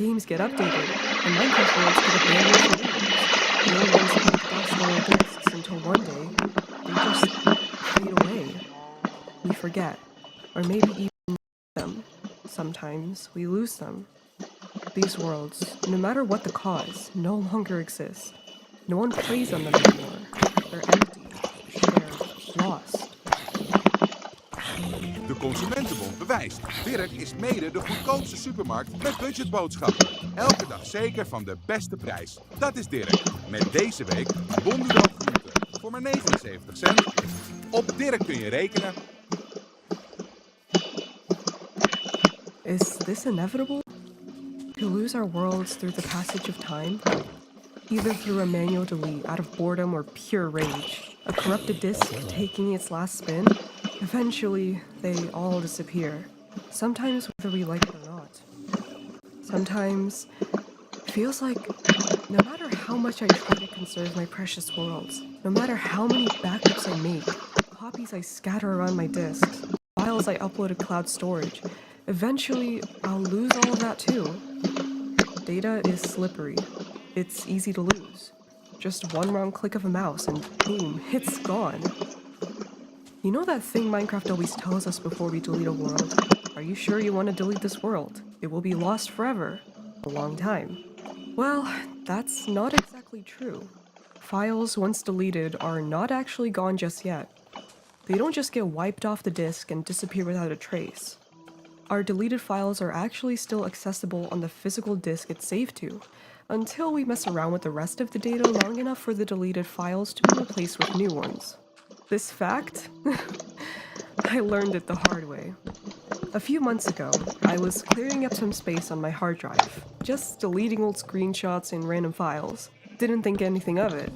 games get updated, and Minecraft worlds get abandoned for weeks. The old ones collect dust on our disks until one day, they just fade away. We forget, or maybe even them. Sometimes we lose them. These worlds, no matter what the cause, no longer exist. No one plays on them anymore. They're empty. They're lost. De Consumentenbond bewijst. Dirk is mede de goedkoopste supermarkt met budgetboodschappen. Elke dag zeker van de beste prijs. Dat is Dirk. Met deze week bondendoopgroenten voor maar 79 cent. Op Dirk kun je rekenen. Is this inevitable? To lose our worlds through the passage of time? Either through a manual delete out of boredom or pure rage, a corrupted disk taking its last spin? Eventually, they all disappear. Sometimes whether we like it or not. Sometimes, it feels like no matter how much I try to conserve my precious worlds, no matter how many backups I make, copies I scatter around my disks, files I upload to cloud storage, eventually I'll lose all of that too. Data is slippery. It's easy to lose. Just one wrong click of a mouse and boom, it's gone. You know that thing Minecraft always tells us before we delete a world? Are you sure you want to delete this world? It will be lost forever. A long time. Well, that's not exactly true. Files once deleted are not actually gone just yet. They don't just get wiped off the disk and disappear without a trace. Our deleted files are actually still accessible on the physical disk it's saved to, until we mess around with the rest of the data long enough for the deleted files to be replaced with new ones. This fact? I learned it the hard way. A few months ago, I was clearing up some space on my hard drive, just deleting old screenshots and random files. Didn't think anything of it.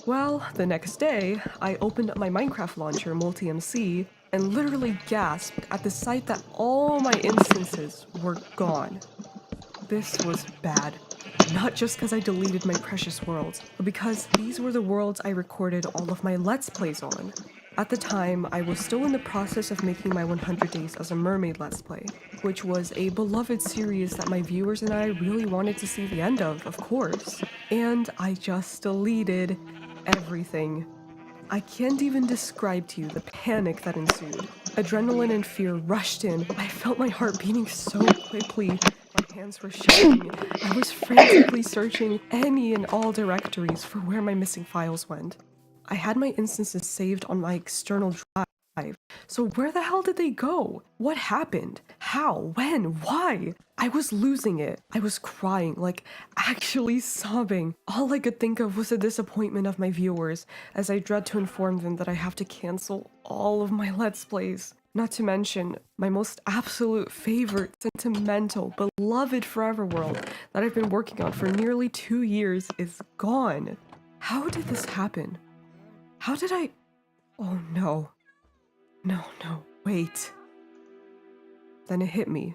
Well, the next day, I opened up my Minecraft launcher multi-MC and literally gasped at the sight that all my instances were gone. This was bad. Not just because I deleted my precious worlds, but because these were the worlds I recorded all of my Let's Plays on. At the time, I was still in the process of making my 100 Days as a Mermaid Let's Play, which was a beloved series that my viewers and I really wanted to see the end of course. And I just deleted everything. I can't even describe to you the panic that ensued. Adrenaline and fear rushed in. I felt my heart beating so quickly. My hands were shaking. I was frantically searching any and all directories for where my missing files went. I had my instances saved on my external drive. So where the hell did they go? What happened? How? When? Why? I was losing it. I was crying, like actually sobbing. All I could think of was the disappointment of my viewers as I dread to inform them that I have to cancel all of my Let's Plays. Not to mention, my most absolute favorite, sentimental, beloved forever world that I've been working on for nearly 2 years is gone. How did this happen? How did I... Oh no. No, wait. Then it hit me.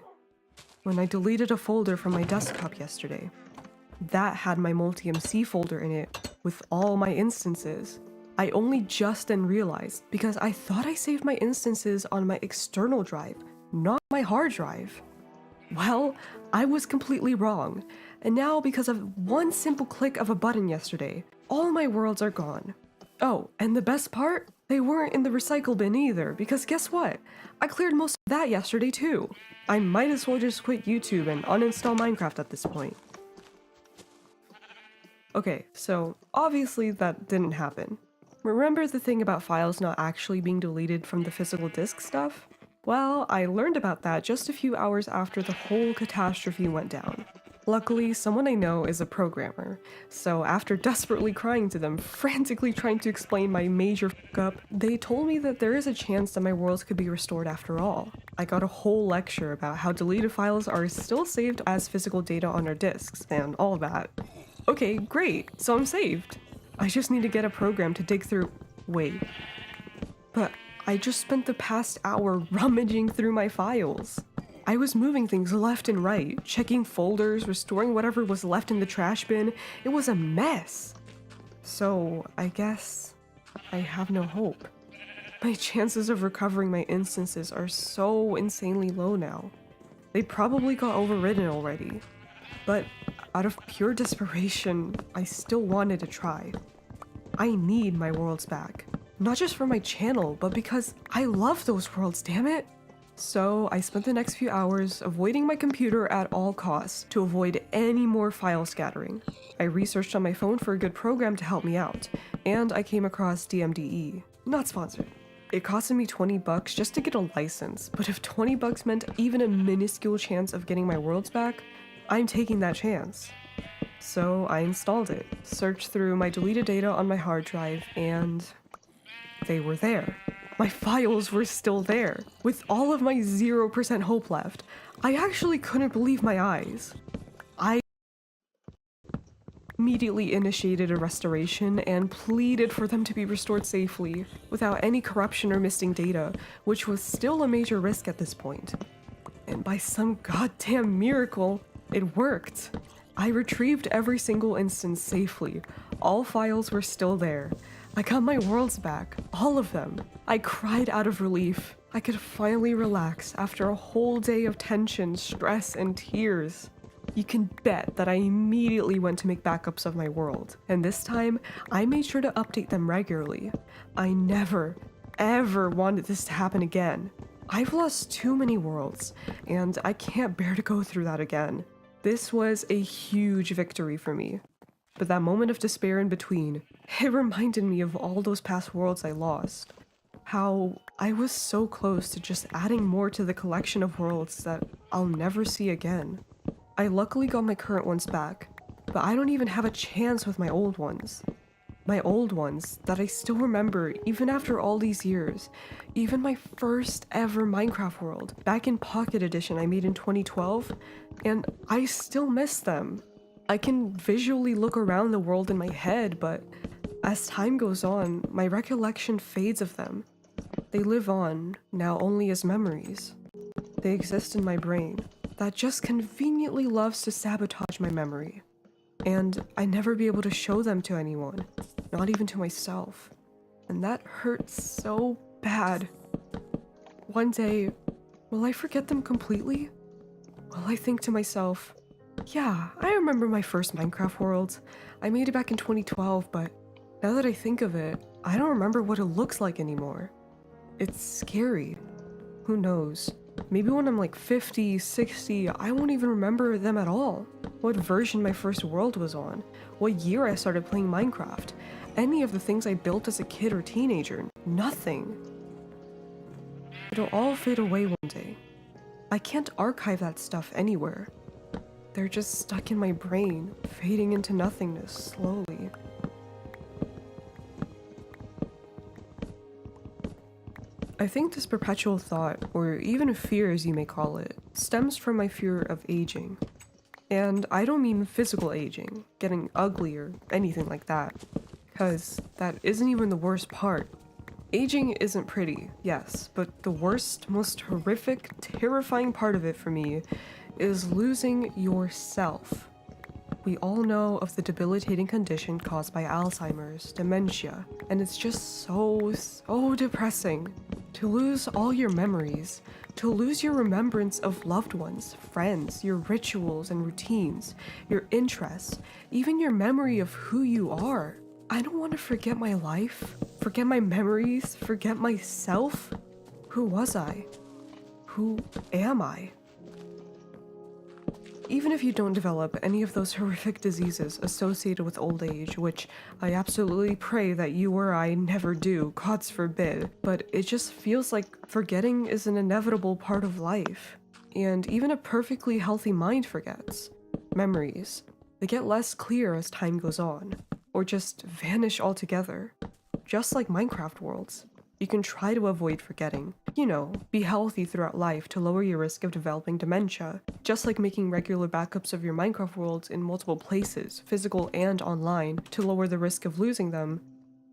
When I deleted a folder from my desktop yesterday, that had my multi-MC folder in it with all my instances. I only just then realized because I thought I saved my instances on my external drive, not my hard drive. Well, I was completely wrong, and now because of one simple click of a button yesterday, all my worlds are gone. Oh, and the best part? They weren't in the recycle bin either, because guess what? I cleared most of that yesterday too. I might as well just quit YouTube and uninstall Minecraft at this point. Okay, so obviously that didn't happen. Remember the thing about files not actually being deleted from the physical disk stuff? Well, I learned about that just a few hours after the whole catastrophe went down. Luckily, someone I know is a programmer, so after desperately crying to them, frantically trying to explain my major f***up, they told me that there is a chance that my worlds could be restored after all. I got a whole lecture about how deleted files are still saved as physical data on our disks, and all that. Okay, great, so I'm saved. I just need to get a program to dig through... Wait. But I just spent the past hour rummaging through my files. I was moving things left and right, checking folders, restoring whatever was left in the trash bin. It was a mess. So, I guess I have no hope. My chances of recovering my instances are so insanely low now. They probably got overridden already. But out of pure desperation, I still wanted to try. I need my worlds back. Not just for my channel, but because I love those worlds, damn it! So I spent the next few hours avoiding my computer at all costs to avoid any more file scattering. I researched on my phone for a good program to help me out, and I came across DMDE. Not sponsored. It costed me $20 just to get a license, but if $20 meant even a minuscule chance of getting my worlds back, I'm taking that chance. So I installed it, searched through my deleted data on my hard drive, and they were there. My files were still there. With all of my 0% hope left, I actually couldn't believe my eyes. I immediately initiated a restoration and pleaded for them to be restored safely, without any corruption or missing data, which was still a major risk at this point. And by some goddamn miracle, it worked. I retrieved every single instance safely. All files were still there. I got my worlds back, all of them. I cried out of relief. I could finally relax after a whole day of tension, stress, and tears. You can bet that I immediately went to make backups of my world, and this time, I made sure to update them regularly. I never, ever wanted this to happen again. I've lost too many worlds, and I can't bear to go through that again. This was a huge victory for me. But that moment of despair in between, it reminded me of all those past worlds I lost. How I was so close to just adding more to the collection of worlds that I'll never see again. I luckily got my current ones back, but I don't even have a chance with my old ones. My old ones that I still remember even after all these years. Even my first ever Minecraft world, back in Pocket Edition I made in 2012, and I still miss them. I can visually look around the world in my head, but as time goes on, my recollection fades of them. They live on, now only as memories. They exist in my brain, that just conveniently loves to sabotage my memory. And I never be able to show them to anyone, not even to myself. And that hurts so bad. One day, will I forget them completely? Will I think to myself, yeah, I remember my first Minecraft world. I made it back in 2012, but now that I think of it, I don't remember what it looks like anymore. It's scary. Who knows? Maybe when I'm like 50, 60, I won't even remember them at all. What version my first world was on, what year I started playing Minecraft, any of the things I built as a kid or teenager, nothing. It'll all fade away one day. I can't archive that stuff anywhere. They're just stuck in my brain, fading into nothingness slowly. I think this perpetual thought, or even fear as you may call it, stems from my fear of aging. And I don't mean physical aging, getting ugly or anything like that, because that isn't even the worst part. Aging isn't pretty, yes, but the worst, most horrific, terrifying part of it for me is losing yourself. We all know of the debilitating condition caused by Alzheimer's, dementia, and it's just so depressing. To lose all your memories, to lose your remembrance of loved ones, friends, your rituals and routines, your interests, even your memory of who you are. I don't want to forget my life, forget my memories, forget myself. Who was I? Who am I? Even if you don't develop any of those horrific diseases associated with old age, which I absolutely pray that you or I never do, God's forbid, but it just feels like forgetting is an inevitable part of life. And even a perfectly healthy mind forgets. Memories, they get less clear as time goes on, or just vanish altogether. Just like Minecraft worlds. You can try to avoid forgetting. You know, be healthy throughout life to lower your risk of developing dementia, just like making regular backups of your Minecraft worlds in multiple places, physical and online, to lower the risk of losing them.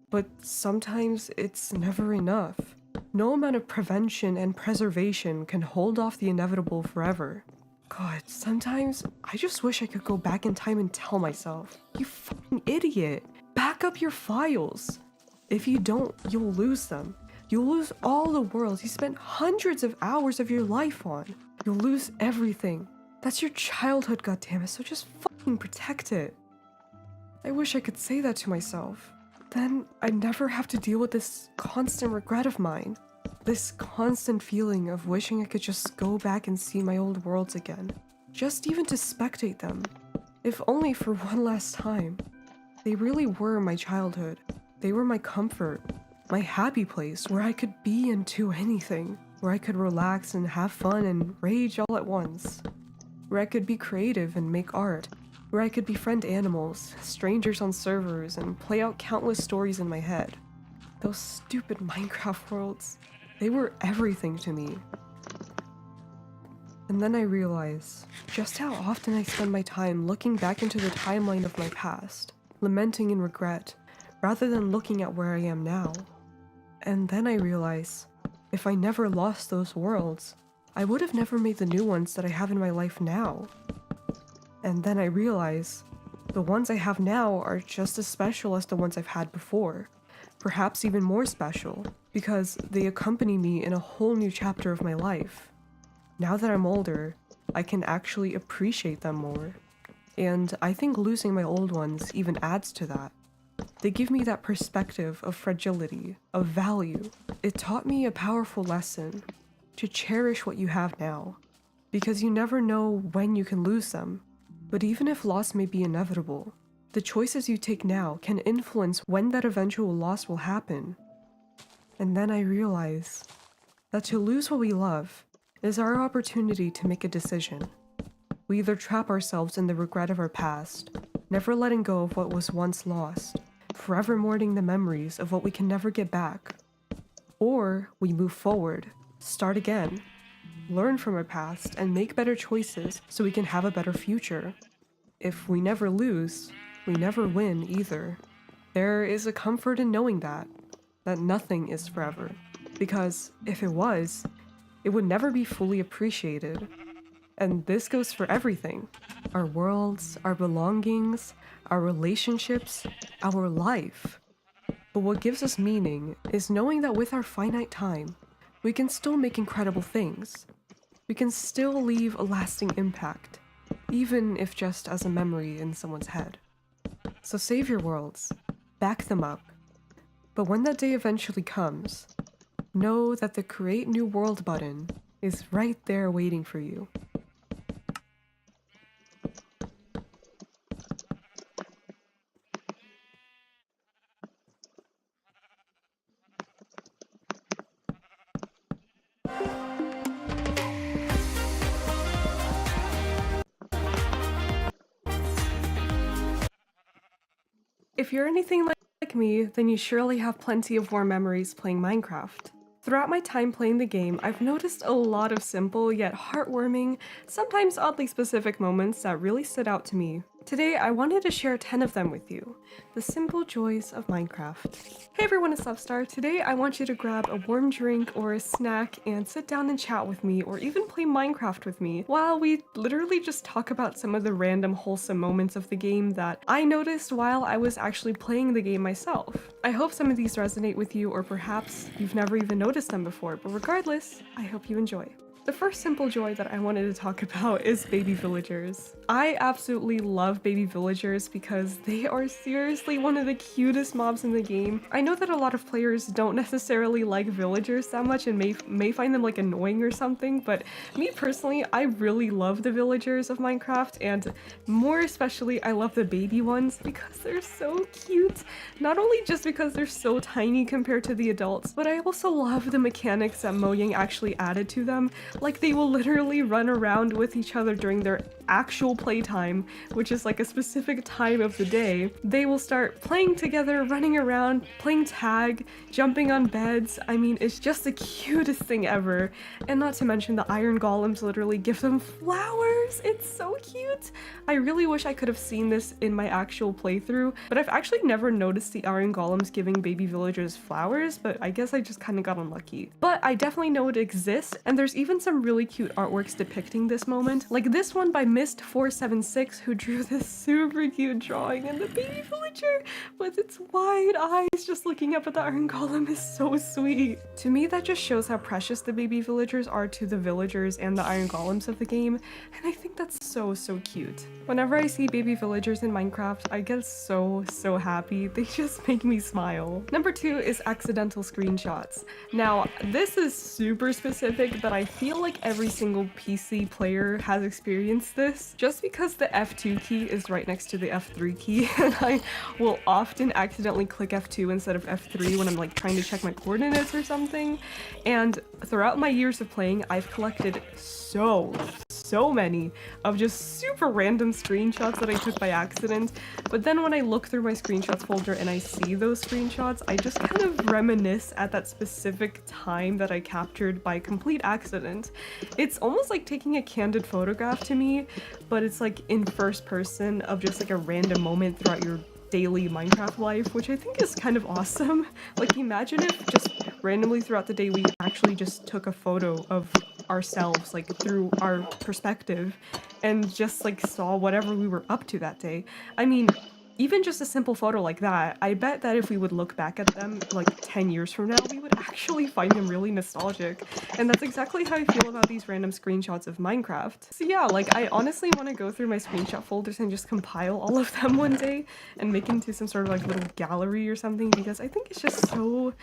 But sometimes it's never enough. No amount of prevention and preservation can hold off the inevitable forever. God, sometimes I just wish I could go back in time and tell myself, you fucking idiot, back up your files. If you don't, you'll lose them. You'll lose all the worlds you spent hundreds of hours of your life on. You'll lose everything. That's your childhood, goddammit, so just fucking protect it. I wish I could say that to myself. Then I'd never have to deal with this constant regret of mine. This constant feeling of wishing I could just go back and see my old worlds again. Just even to spectate them. If only for one last time. They really were my childhood. They were my comfort. My happy place where I could be and do anything. Where I could relax and have fun and rage all at once. Where I could be creative and make art. Where I could befriend animals, strangers on servers, and play out countless stories in my head. Those stupid Minecraft worlds, they were everything to me. And then I realize just how often I spend my time looking back into the timeline of my past, lamenting in regret, rather than looking at where I am now. And then I realize, if I never lost those worlds, I would have never made the new ones that I have in my life now. And then I realize, the ones I have now are just as special as the ones I've had before. Perhaps even more special, because they accompany me in a whole new chapter of my life. Now that I'm older, I can actually appreciate them more. And I think losing my old ones even adds to that. They give me that perspective of fragility, of value. It taught me a powerful lesson, to cherish what you have now, because you never know when you can lose them. But even if loss may be inevitable, the choices you take now can influence when that eventual loss will happen. And then I realize that to lose what we love is our opportunity to make a decision. We either trap ourselves in the regret of our past, never letting go of what was once lost, forever mourning the memories of what we can never get back. Or we move forward, start again, learn from our past, and make better choices so we can have a better future. If we never lose, we never win either. There is a comfort in knowing that nothing is forever. Because if it was, it would never be fully appreciated. And this goes for everything. Our worlds, our belongings, our relationships, our life. But what gives us meaning is knowing that with our finite time, we can still make incredible things. We can still leave a lasting impact, even if just as a memory in someone's head. So save your worlds, back them up. But when that day eventually comes, know that the Create New World button is right there waiting for you. If you're anything like me, then you surely have plenty of warm memories playing Minecraft. Throughout my time playing the game, I've noticed a lot of simple yet heartwarming, sometimes oddly specific moments that really stood out to me. Today, I wanted to share 10 of them with you. The simple joys of Minecraft. Hey everyone, it's Lovestar. Today, I want you to grab a warm drink or a snack and sit down and chat with me, or even play Minecraft with me, while we literally just talk about some of the random wholesome moments of the game that I noticed while I was actually playing the game myself. I hope some of these resonate with you, or perhaps you've never even noticed them before, but regardless, I hope you enjoy. The first simple joy that I wanted to talk about is baby villagers. I absolutely love baby villagers because they are seriously one of the cutest mobs in the game. I know that a lot of players don't necessarily like villagers that much and may find them like annoying or something, but me personally, I really love the villagers of Minecraft, and more especially I love the baby ones because they're so cute. Not only just because they're so tiny compared to the adults, but I also love the mechanics that Mojang actually added to them. Like, they will literally run around with each other during their actual playtime, which is like a specific time of the day. They will start playing together, running around, playing tag, jumping on beds. I mean, it's just the cutest thing ever. And not to mention the iron golems literally give them flowers. It's so cute. I really wish I could have seen this in my actual playthrough, but I've actually never noticed the iron golems giving baby villagers flowers, but I guess I just kind of got unlucky. But I definitely know it exists, and there's even found some really cute artworks depicting this moment, like this one by Mist476, who drew this super cute drawing, and the baby villager with its wide eyes just looking up at the iron golem is so sweet. To me, that just shows how precious the baby villagers are to the villagers and the iron golems of the game, and I think that's so cute. Whenever I see baby villagers in Minecraft, I get so happy. They just make me smile. Number 2 is accidental screenshots. Now, this is super specific, but I feel like every single PC player has experienced this, just because the F2 key is right next to the F3 key, and I will often accidentally click F2 instead of F3 when I'm like trying to check my coordinates or something. And throughout my years of playing, I've collected so many of just super random screenshots that I took by accident, but then when I look through my screenshots folder and I see those screenshots, I just kind of reminisce at that specific time that I captured by complete accident. It's almost like taking a candid photograph to me, but it's like in first person of just like a random moment throughout your daily Minecraft life, which I think is kind of awesome. Like, imagine if just randomly throughout the day we actually just took a photo of ourselves, like through our perspective, and just like saw whatever we were up to that day. I mean, even just a simple photo like that, I bet that if we would look back at them like 10 years from now, we would actually find them really nostalgic. And that's exactly how I feel about these random screenshots of Minecraft. So yeah, like, I honestly want to go through my screenshot folders and just compile all of them one day and make into some sort of like little gallery or something, because I think it's just so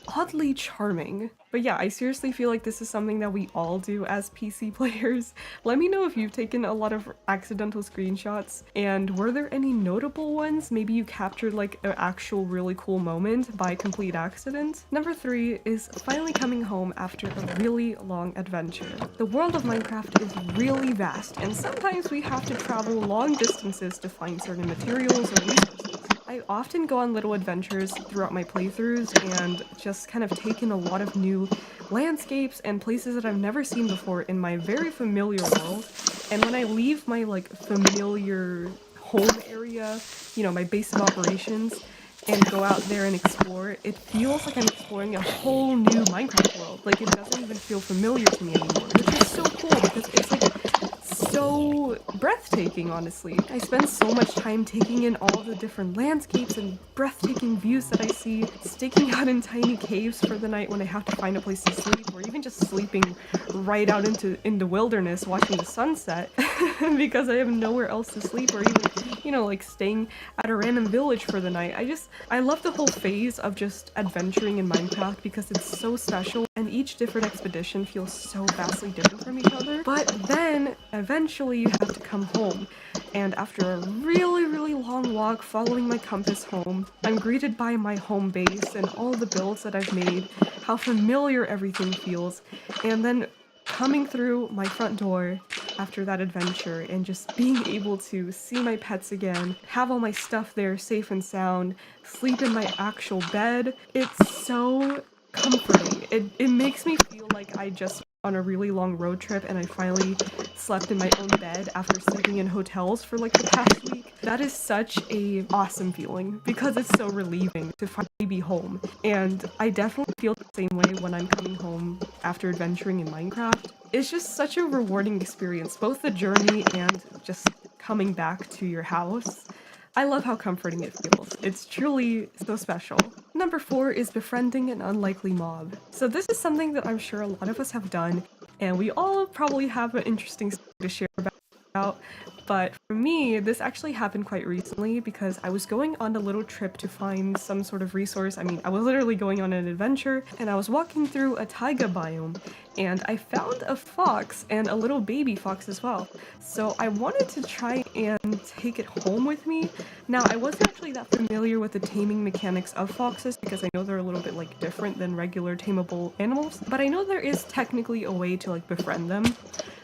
oddly charming. But yeah, I seriously feel like this is something that we all do as PC players. Let me know if you've taken a lot of accidental screenshots, and were there any notable ones? Maybe you captured like an actual really cool moment by complete accident. Number 3 is finally coming home after a really long adventure. The world of Minecraft is really vast, and sometimes we have to travel long distances to find certain materials or resources. I often go on little adventures throughout my playthroughs and just kind of take in a lot of new landscapes and places that I've never seen before in my very familiar world. And when I leave my like familiar home area, you know, my base of operations, and go out there and explore, it feels like I'm exploring a whole new Minecraft world. Like, it doesn't even feel familiar to me anymore, which is so cool because it's like so breathtaking, honestly. I spend so much time taking in all the different landscapes and breathtaking views that I see, staking out in tiny caves for the night when I have to find a place to sleep, or even just sleeping right out in the wilderness watching the sunset because I have nowhere else to sleep, or even, you know, like staying at a random village for the night. I love the whole phase of just adventuring in Minecraft because it's so special, and each different expedition feels so vastly different from each other. But then eventually you have to come home, and after a really long walk following my compass home, I'm greeted by my home base and all the builds that I've made, how familiar everything feels, and then coming through my front door after that adventure and just being able to see my pets again, have all my stuff there safe and sound, sleep in my actual bed. It's so comforting. It makes me feel like I just on a really long road trip and I finally slept in my own bed after sleeping in hotels for like the past week. That is such a awesome feeling because it's so relieving to finally be home. And I definitely feel the same way when I'm coming home after adventuring in Minecraft. It's just such a rewarding experience, both the journey and just coming back to your house. I love how comforting it feels. It's truly so special. Number 4 is befriending an unlikely mob. So this is something that I'm sure a lot of us have done, and we all probably have an interesting story to share about. But for me, this actually happened quite recently because I was going on a little trip to find some sort of resource. I mean, I was literally going on an adventure, and I was walking through a taiga biome, and I found a fox and a little baby fox as well. So I wanted to try and take it home with me. Now, I wasn't actually that familiar with the taming mechanics of foxes because I know they're a little bit like different than regular tameable animals, but I know there is technically a way to like befriend them.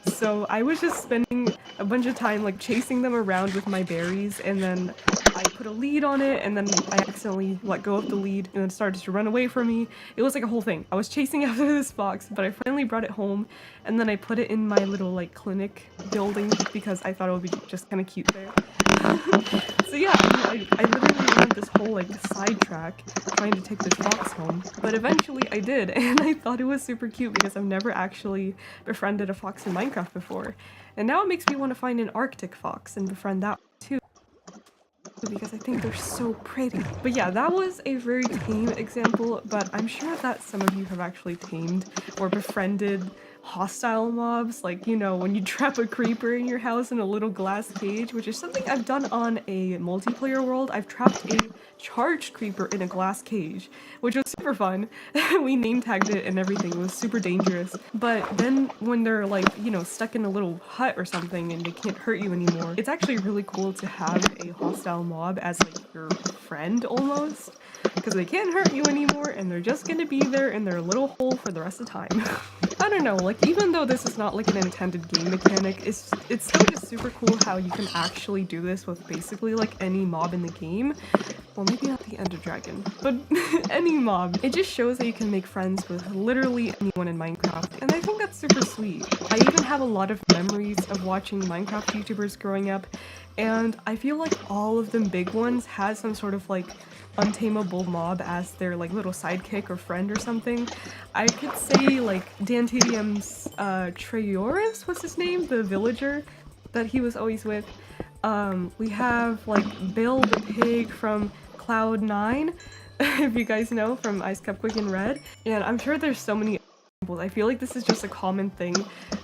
So I was just spending a bunch of time like chasing them around with my berries, and then I put a lead on it, and then I accidentally let go of the lead and it started to run away from me. It was like a whole thing. I was chasing after this fox, but I finally brought it home, and then I put it in my little like clinic building because I thought it would be just kind of cute there. So yeah, I literally went this whole like sidetrack trying to take this fox home, but eventually I did, and I thought it was super cute because I've never actually befriended a fox in Minecraft before, and now it makes me want to find an Arctic fox and befriend that too, because I think they're so pretty. But yeah, that was a very tame example, but I'm sure that some of you have actually tamed or befriended hostile mobs, like, you know, when you trap a creeper in your house in a little glass cage, which is something I've done on a multiplayer world. I've trapped a charged creeper in a glass cage, which was super fun. We name tagged it and everything. It was super dangerous. But then when they're like, you know, stuck in a little hut or something and they can't hurt you anymore, it's actually really cool to have a hostile mob as like your friend almost, because they can't hurt you anymore and they're just gonna be there in their little hole for the rest of the time. I don't know, like, even though this is not like an intended game mechanic, it's still just super cool how you can actually do this with basically like any mob in the game. Well, maybe not the Ender Dragon, but any mob. It just shows that you can make friends with literally anyone in Minecraft, and I think that's super sweet. I even have a lot of memories of watching Minecraft YouTubers growing up, and I feel like all of them big ones had some sort of like untamable mob as their like little sidekick or friend or something. I could say like Dantadium's Treoris, what's his name? The villager that he was always with. We have like Bill the pig from Cloud9, if you guys know, from Ice Cupquake and Red. And I'm sure there's so many examples. I feel like this is just a common thing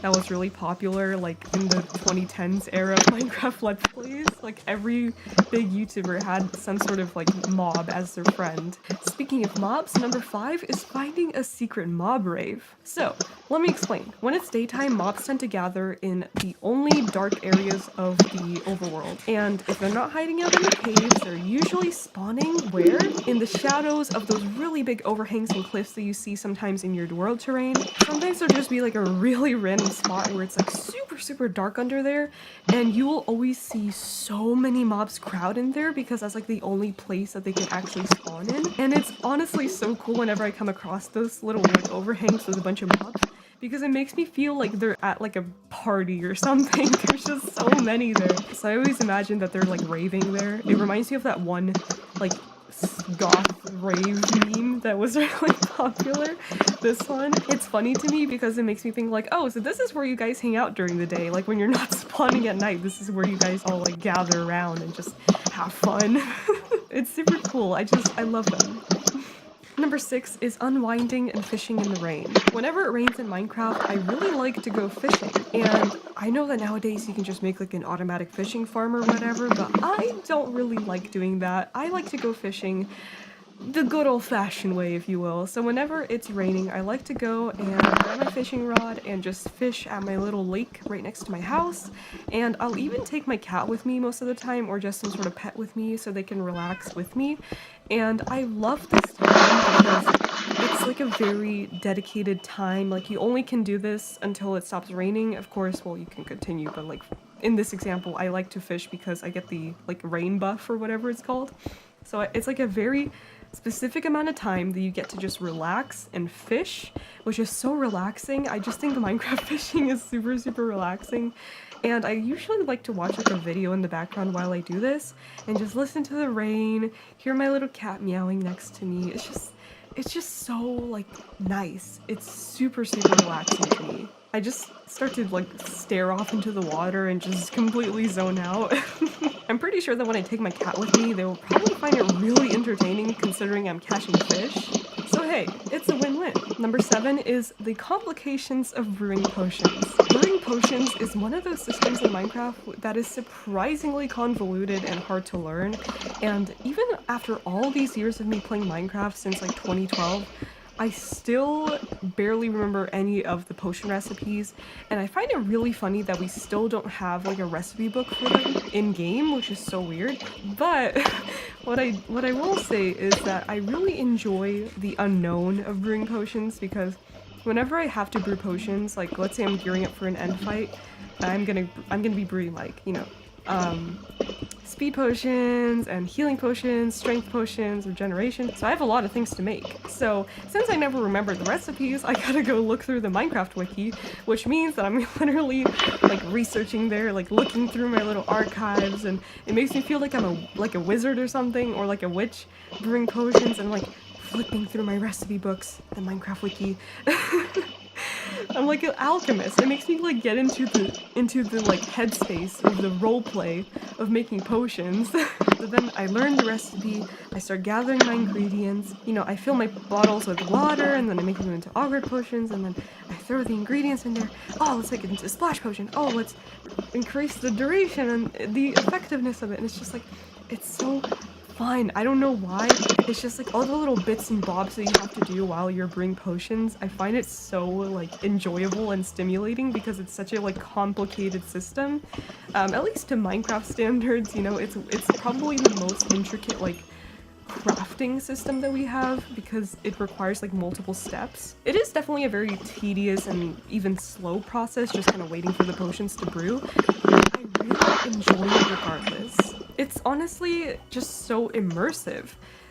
that was really popular like in the 2010s era of Minecraft Let's Plays. Like every big YouTuber had some sort of like mob as their friend. Speaking of mobs, number 5 is finding a secret mob rave. So, let me explain. When it's daytime, mobs tend to gather in the only dark areas of the overworld. And if they're not hiding out in the caves, they're usually spawning where? In the shadows of those really big overhangs and cliffs that you see sometimes in your world terrain. Sometimes there'll just be like a really random spot where it's like super dark under there, and you will always see so many mobs crowd in there because that's like the only place that they can actually spawn in. And it's honestly so cool whenever I come across those little like overhangs with a bunch of mobs, because it makes me feel like they're at like a party or something. There's just so many there. So I always imagine that they're like raving there. It reminds me of that one like goth rave meme that was really popular. This one, it's funny to me because it makes me think like, oh, so this is where you guys hang out during the day, like when you're not spawning at night. This is where you guys all like gather around and just have fun. It's super cool. I love them. Number 6 is unwinding and fishing in the rain. Whenever it rains in Minecraft, I really like to go fishing. And I know that nowadays you can just make like an automatic fishing farm or whatever, but I don't really like doing that. I like to go fishing the good old-fashioned way, if you will. So whenever it's raining, I like to go and grab my fishing rod and just fish at my little lake right next to my house. And I'll even take my cat with me most of the time, or just some sort of pet with me so they can relax with me. And I love this time because it's like a very dedicated time. Like, you only can do this until it stops raining. Of course, well, you can continue, but like in this example, I like to fish because I get the like rain buff or whatever it's called. So it's like a very specific amount of time that you get to just relax and fish, which is so relaxing. I just think the Minecraft fishing is super relaxing. And I usually like to watch like a video in the background while I do this and just listen to the rain, hear my little cat meowing next to me. It's just so like nice. It's super relaxing to me. I just start to like stare off into the water and just completely zone out. I'm pretty sure that when I take my cat with me, they will probably find it really entertaining considering I'm catching fish. So hey, it's a win-win. Number 7 is the complications of brewing potions. Brewing potions is one of those systems in Minecraft that is surprisingly convoluted and hard to learn. And even after all these years of me playing Minecraft since like 2012, I still barely remember any of the potion recipes, and I find it really funny that we still don't have like a recipe book for them in-game, which is so weird. But what I will say is that I really enjoy the unknown of brewing potions, because whenever I have to brew potions, like let's say I'm gearing up for an end fight, I'm gonna be brewing like, speed potions and healing potions, strength potions, regeneration. So I have a lot of things to make. So since I never remembered the recipes, I gotta go look through the Minecraft wiki, which means that I'm literally like researching there, like looking through my little archives, and it makes me feel like I'm a wizard or something, or like a witch brewing potions and like flipping through my recipe books, the Minecraft wiki. I'm like an alchemist. It makes me like get into the like headspace of the role play of making potions. So then I learn the recipe, I start gathering my ingredients, I fill my bottles with water and then I make them into auger potions and then I throw the ingredients in there. Oh, let's make it into a splash potion. Oh, let's increase the duration and the effectiveness of it. And it's just like, it's so fun. I don't know why. It's just like all the little bits and bobs that you have to do while you're brewing potions. I find it so like enjoyable and stimulating because it's such a like complicated system. At least to Minecraft standards, it's probably the most intricate like crafting system that we have because it requires like multiple steps. It is definitely a very tedious and even slow process, just kind of waiting for the potions to brew. I really enjoy it regardless. It's honestly just so immersive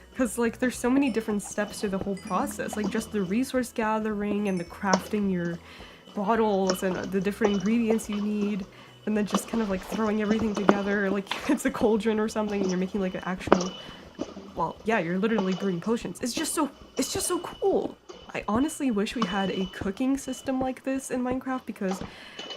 because like there's so many different steps to the whole process, like just the resource gathering and the crafting your bottles and the different ingredients you need, and then just kind of like throwing everything together like it's a cauldron or something and you're making like an actual, well, yeah, you're literally brewing potions. It's just so cool. I honestly wish we had a cooking system like this in Minecraft because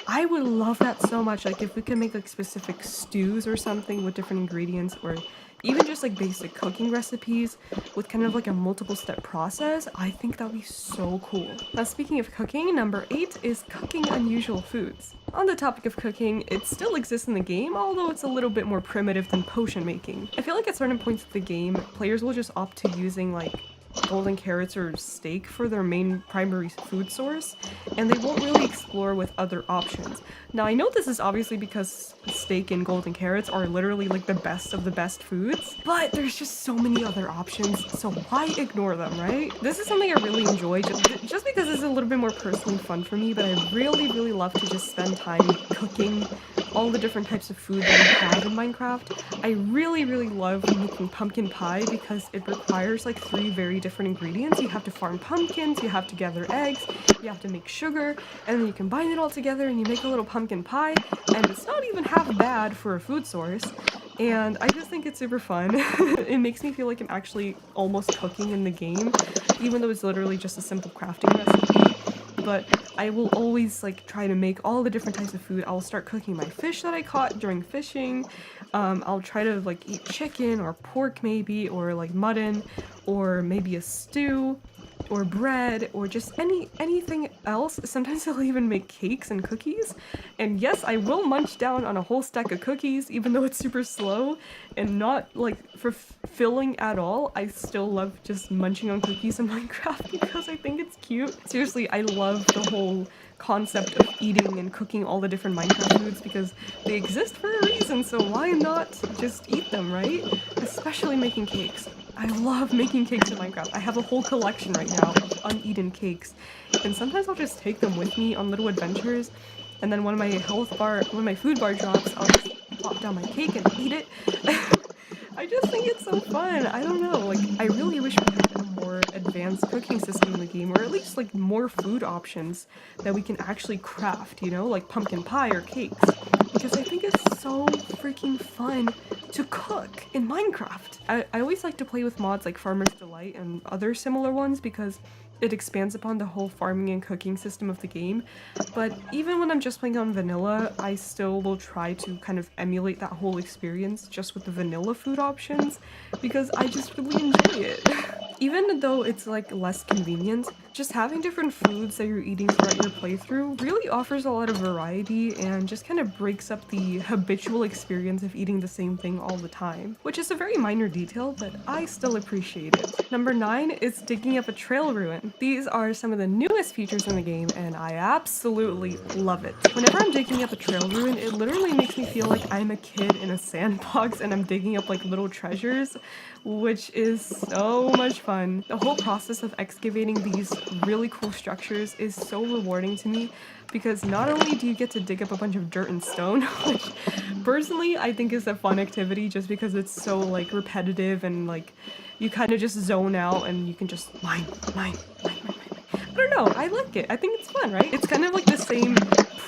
I would love that so much. Like if we could make like specific stews or something with different ingredients, or even just like basic cooking recipes with kind of like a multiple step process, I think that'd be so cool. Now speaking of cooking, number 8 is cooking unusual foods. On the topic of cooking, it still exists in the game, although it's a little bit more primitive than potion making. I feel like at certain points of the game, players will just opt to using like golden carrots or steak for their main primary food source, and they won't really explore with other options. Now I know this is obviously because steak and golden carrots are literally like the best of the best foods, but there's just so many other options, so why ignore them, right? This is something I really enjoy just because it's a little bit more personally fun for me, but I really love to just spend time cooking all the different types of food that we have in Minecraft. I really love making pumpkin pie because it requires like 3 very different ingredients. You have to farm pumpkins, you have to gather eggs, you have to make sugar, and then you combine it all together and you make a little pumpkin pie, and it's not even half bad for a food source. And I just think it's super fun. It makes me feel like I'm actually almost cooking in the game, even though it's literally just a simple crafting recipe. But I will always like try to make all the different types of food. I'll start cooking my fish that I caught during fishing. I'll try to like eat chicken or pork maybe, or like mutton, or maybe a stew, or bread, or just anything else. Sometimes I'll even make cakes and cookies. And yes, I will munch down on a whole stack of cookies, even though it's super slow and not like fulfilling at all. I still love just munching on cookies in Minecraft because I think it's cute. Seriously, I love the whole concept of eating and cooking all the different Minecraft foods because they exist for a reason, so why not just eat them, right? Especially making cakes. I love making cakes in Minecraft. I have a whole collection right now of uneaten cakes, and sometimes I'll just take them with me on little adventures, and then when my food bar drops, I'll just pop down my cake and eat it. I just think it's so fun. I don't know, like, I really wish we had a more advanced cooking system in the game, or at least, like, more food options that we can actually craft, like pumpkin pie or cakes. Because I think it's so freaking fun to cook in Minecraft. I always like to play with mods like Farmer's Delight and other similar ones because it expands upon the whole farming and cooking system of the game. But even when I'm just playing on vanilla, I still will try to kind of emulate that whole experience just with the vanilla food options because I just really enjoy it. Even though it's like less convenient, just having different foods that you're eating throughout your playthrough really offers a lot of variety and just kind of breaks up the habitual experience of eating the same thing all the time, which is a very minor detail, but I still appreciate it. Number 9 is digging up a trail ruin. These are some of the newest features in the game and I absolutely love it. Whenever I'm digging up a trail ruin, it literally makes me feel like I'm a kid in a sandbox and I'm digging up like little treasures, which is so much fun. The whole process of excavating these really cool structures is so rewarding to me, because not only do you get to dig up a bunch of dirt and stone, which personally I think is a fun activity just because it's so like repetitive and like you kind of just zone out and you can just mine. I don't know, I like it. I think it's fun, right? It's kind of like the same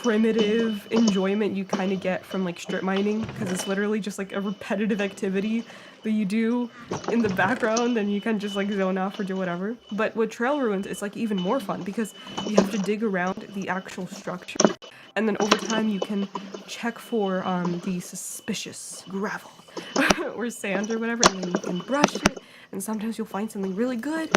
primitive enjoyment you kind of get from like strip mining, because it's literally just like a repetitive activity that you do in the background and you can just like zone off or do whatever. But with trail ruins, it's like even more fun because you have to dig around the actual structure, and then over time you can check for the suspicious gravel or sand or whatever, and then you can brush it, and sometimes you'll find something really good,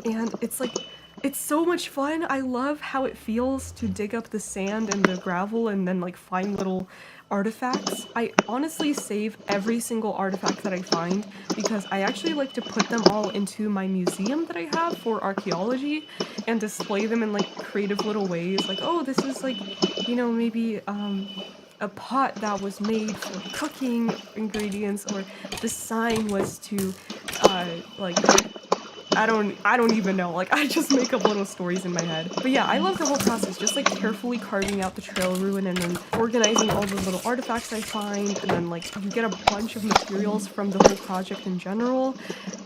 and it's like, it's so much fun. I love how it feels to dig up the sand and the gravel and then like find little artifacts. I honestly save every single artifact that I find because I actually like to put them all into my museum that I have for archaeology and display them in like creative little ways. Like, oh, this is like, you know, maybe a pot that was made for cooking ingredients, or the sign was to like I don't even know. Like, I just make up little stories in my head. But yeah, I love the whole process, just like carefully carving out the trail ruin and then organizing all the little artifacts I find, and then like you get a bunch of materials from the whole project in general.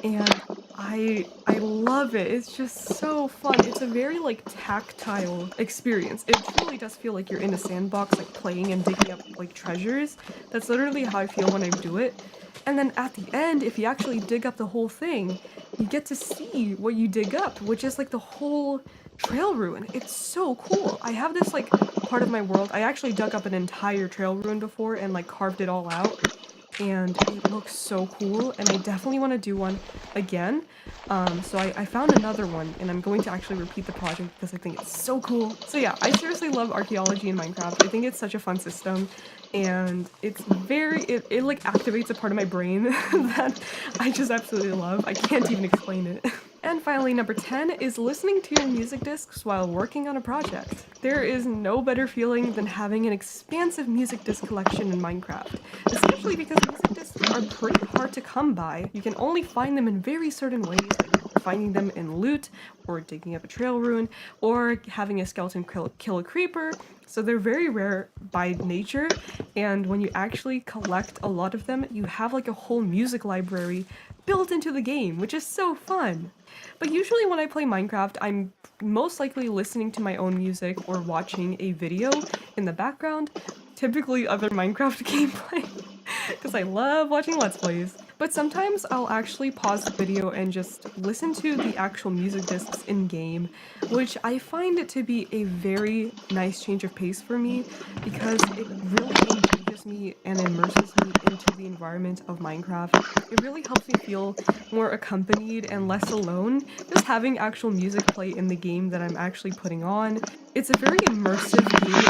And I love it. It's just so fun. It's a very like tactile experience. It truly does feel like you're in a sandbox, like playing and digging up like treasures. That's literally how I feel when I do it. And then at the end, if you actually dig up the whole thing, you get to see what you dig up, which is like the whole trail ruin. It's so cool. I have this like part of my world. I actually dug up an entire trail ruin before and like carved it all out, and it looks so cool, and I definitely want to do one again. So I found another one, and I'm going to actually repeat the project because I think it's so cool. So yeah, I seriously love archaeology in Minecraft. I think it's such a fun system, and it's very, it like activates a part of my brain that I just absolutely love. I can't even explain it. And finally, number 10 is listening to your music discs while working on a project. There is no better feeling than having an expansive music disc collection in Minecraft, especially because music discs are pretty hard to come by. You can only find them in very certain ways, like finding them in loot, or digging up a trail ruin, or having a skeleton kill a creeper. So they're very rare by nature, and when you actually collect a lot of them, you have like a whole music library built into the game, which is so fun. But usually when I play Minecraft, I'm most likely listening to my own music or watching a video in the background, typically other Minecraft gameplay, because I love watching Let's Plays. But sometimes I'll actually pause the video and just listen to the actual music discs in-game, which I find it to be a very nice change of pace for me, because it really engages me and immerses me into the environment of Minecraft. It really helps me feel more accompanied and less alone, just having actual music play in the game that I'm actually putting on. It's a very immersive game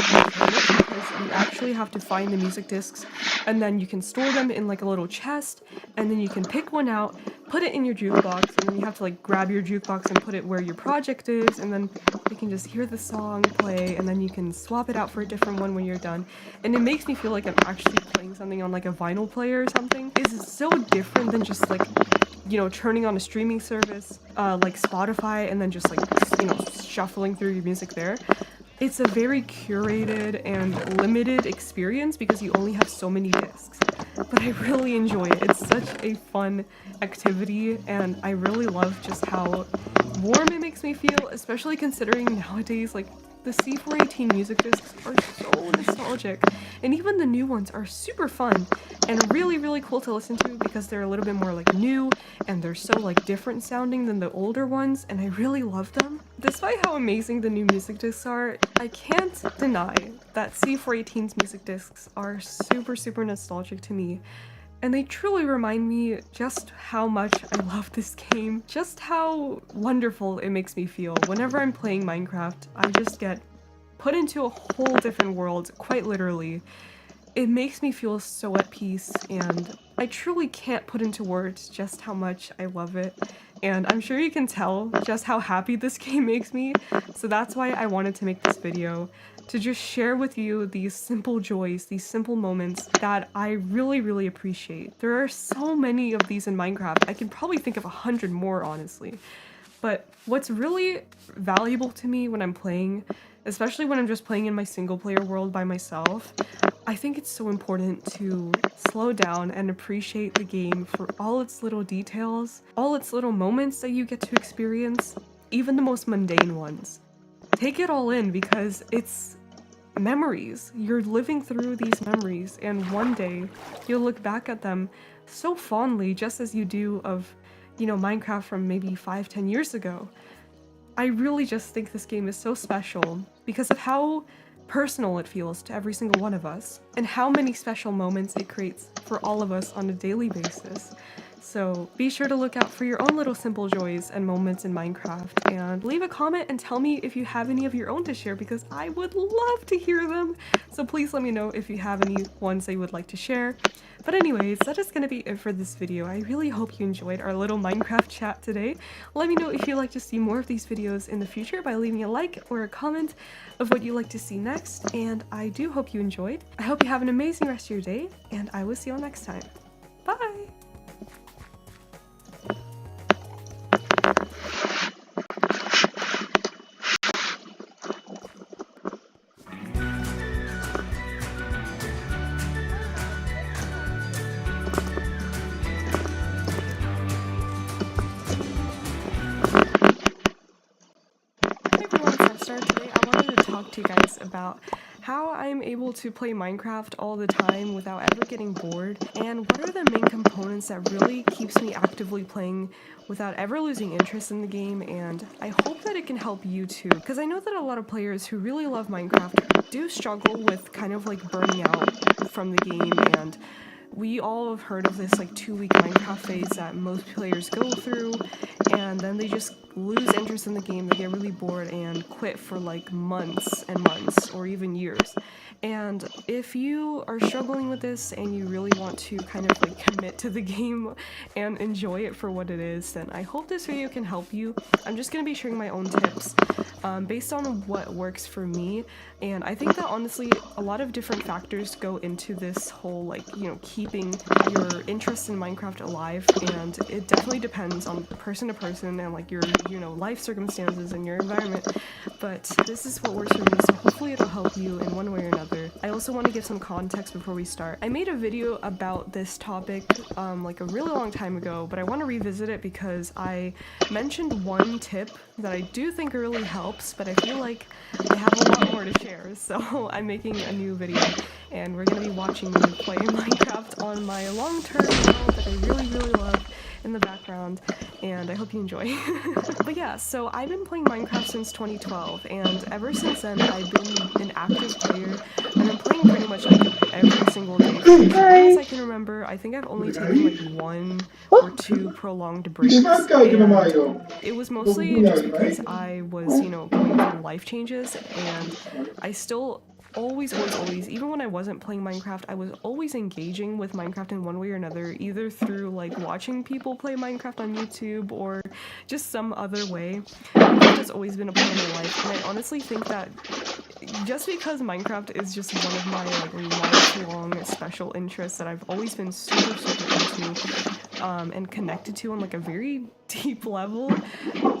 because you actually have to find the music discs, and then you can store them in like a little chest, and then you can pick one out, put it in your jukebox, and then you have to like grab your jukebox and put it where your project is, and then you can just hear the song play, and then you can swap it out for a different one when you're done. And it makes me feel like I'm actually playing something on like a vinyl player or something. It's so different than just like, you know, turning on a streaming service like Spotify and then just like, you know, shuffling through your music there. It's a very curated and limited experience because you only have so many discs. But I really enjoy it. It's such a fun activity, and I really love just how warm it makes me feel, especially considering nowadays, like, the C418 music discs are so nostalgic, and even the new ones are super fun and really, really cool to listen to because they're a little bit more like new, and they're so like different sounding than the older ones, and I really love them. Despite how amazing the new music discs are, I can't deny that C418's music discs are super, super nostalgic to me. And they truly remind me just how much I love this game, just how wonderful it makes me feel. Whenever I'm playing Minecraft, I just get put into a whole different world, quite literally. It makes me feel so at peace, and I truly can't put into words just how much I love it. And I'm sure you can tell just how happy this game makes me, so that's why I wanted to make this video, to just share with you these simple joys, these simple moments that I really, really appreciate. There are so many of these in Minecraft. I can probably think of 100 more, honestly. But what's really valuable to me when I'm playing, especially when I'm just playing in my single player world by myself, I think it's so important to slow down and appreciate the game for all its little details, all its little moments that you get to experience, even the most mundane ones. Take it all in because it's memories. You're living through these memories, and one day you'll look back at them so fondly, just as you do of, Minecraft from maybe 5-10 years ago. I really just think this game is so special because of how personal it feels to every single one of us, and how many special moments it creates for all of us on a daily basis. So be sure to look out for your own little simple joys and moments in Minecraft, and leave a comment and tell me if you have any of your own to share, because I would love to hear them. So please let me know if you have any ones that you would like to share. But anyways, that is going to be it for this video. I really hope you enjoyed our little Minecraft chat today. Let me know if you'd like to see more of these videos in the future by leaving a like or a comment of what you'd like to see next, and I do hope you enjoyed. I hope you have an amazing rest of your day, and I will see you all next time. Bye! Today, I wanted to talk to you guys about how I'm able to play Minecraft all the time without ever getting bored, and what are the main components that really keeps me actively playing without ever losing interest in the game. And I hope that it can help you too, because I know that a lot of players who really love Minecraft do struggle with kind of like burning out from the game, and we all have heard of this like 2-week Minecraft phase that most players go through, and then they just lose interest in the game, they get really bored and quit for like months and months or even years. And if you are struggling with this and you really want to kind of like commit to the game and enjoy it for what it is, then I hope this video can help you. I'm just going to be sharing my own tips based on what works for me, and I think that honestly a lot of different factors go into this whole keeping your interest in Minecraft alive, and it definitely depends on person to person and like your life circumstances and your environment, but this is what works for me, so hopefully it'll help you in one way or another. I also want to give some context before we start. I made a video about this topic like a really long time ago, but I want to revisit it because I mentioned one tip that I do think really helps, but I feel like I have a lot more to share, so I'm making a new video, and we're going to be watching me play Minecraft on my long-term channel that I really love in the background, and I hope you enjoy. But yeah, so I've been playing Minecraft since 2012, and ever since then I've been an active player. I've been playing pretty much like every single day for as long as I can remember. I think I've only taken like 1 or 2 prolonged breaks, and it was mostly just because I was, going through life changes, and I still always, even when I wasn't playing Minecraft, I was always engaging with Minecraft in one way or another, either through like watching people play Minecraft on YouTube or just some other way. Minecraft has always been a part of my life, and I honestly think that just because Minecraft is just one of my like lifelong special interests that I've always been super into and connected to on like a very deep level,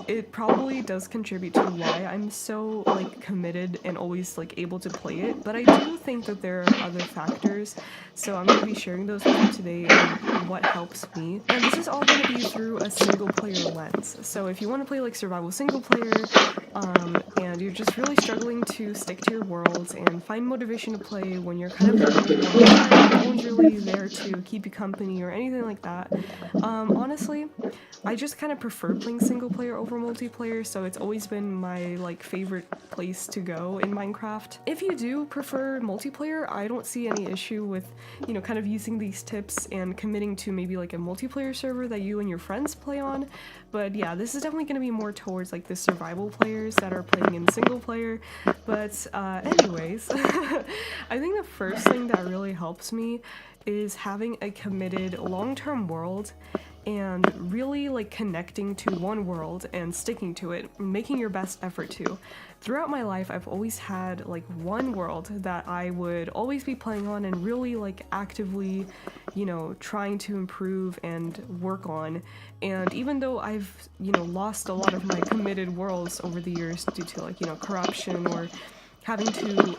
it probably does contribute to why I'm so like committed and always like able to play it. But I do think that there are other factors, so I'm going to be sharing those with you today and what helps me. And this is all going to be through a single player lens. So if you want to play like survival single player and you're just really struggling to stick to your worlds and find motivation to play when you're kind of the only one, no one's really there to keep you company or anything like that, honestly I just kind of prefer playing single player over multiplayer, so it's always been my like favorite place to go in Minecraft. If you do prefer multiplayer, I don't see any issue with kind of using these tips and committing to maybe like a multiplayer server that you and your friends play on. But yeah, this is definitely going to be more towards like the survival players that are playing in single player. But anyways, I think the first thing that really helps me is having a committed long-term world and really like connecting to one world and sticking to it, making your best effort to. Throughout my life, I've always had like one world that I would always be playing on and really like actively, trying to improve and work on. And even though I've, lost a lot of my committed worlds over the years due to like, corruption or having to,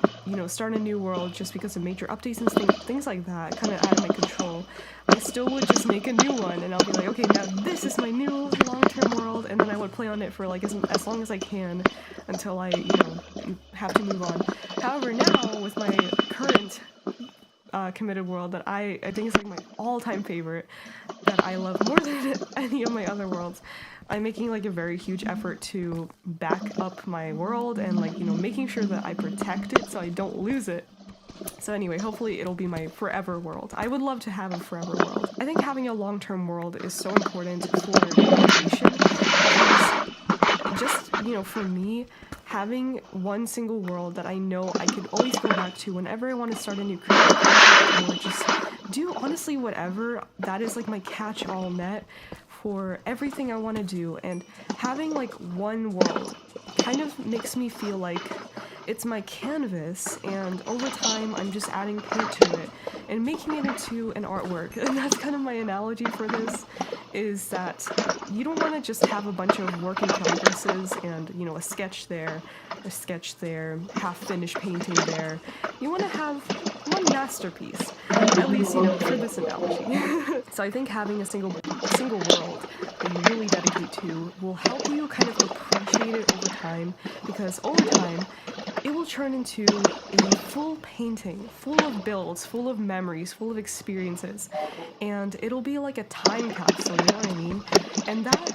start a new world just because of major updates and things like that, kind of out of my control, I still would just make a new one, and I'll be like, okay, now this is my new long-term world, and then I would play on it for like as long as I can until I, have to move on. However, now with my current committed world that I think is like my all-time favorite, that I love more than any of my other worlds, I'm making like a very huge effort to back up my world and like, making sure that I protect it so I don't lose it. So anyway, hopefully it'll be my forever world. I would love to have a forever world. I think having a long-term world is so important for motivation because just, for me, having one single world that I know I can always go back to whenever I want to start a new creative project or just do honestly whatever, that is like my catch-all net for everything I want to do. And having like one world kind of makes me feel like it's my canvas, and over time I'm just adding paint to it and making it into an artwork. And that's kind of my analogy for this, is that you don't want to just have a bunch of work in progresses and, a sketch there, half-finished painting there. You want to have one masterpiece, at least, for this analogy. So I think having a single world that you really dedicate to will help you kind of appreciate it over time, because over time, it will turn into a full painting, full of builds, full of memories, full of experiences, and it'll be like a time capsule, you know what I mean? And that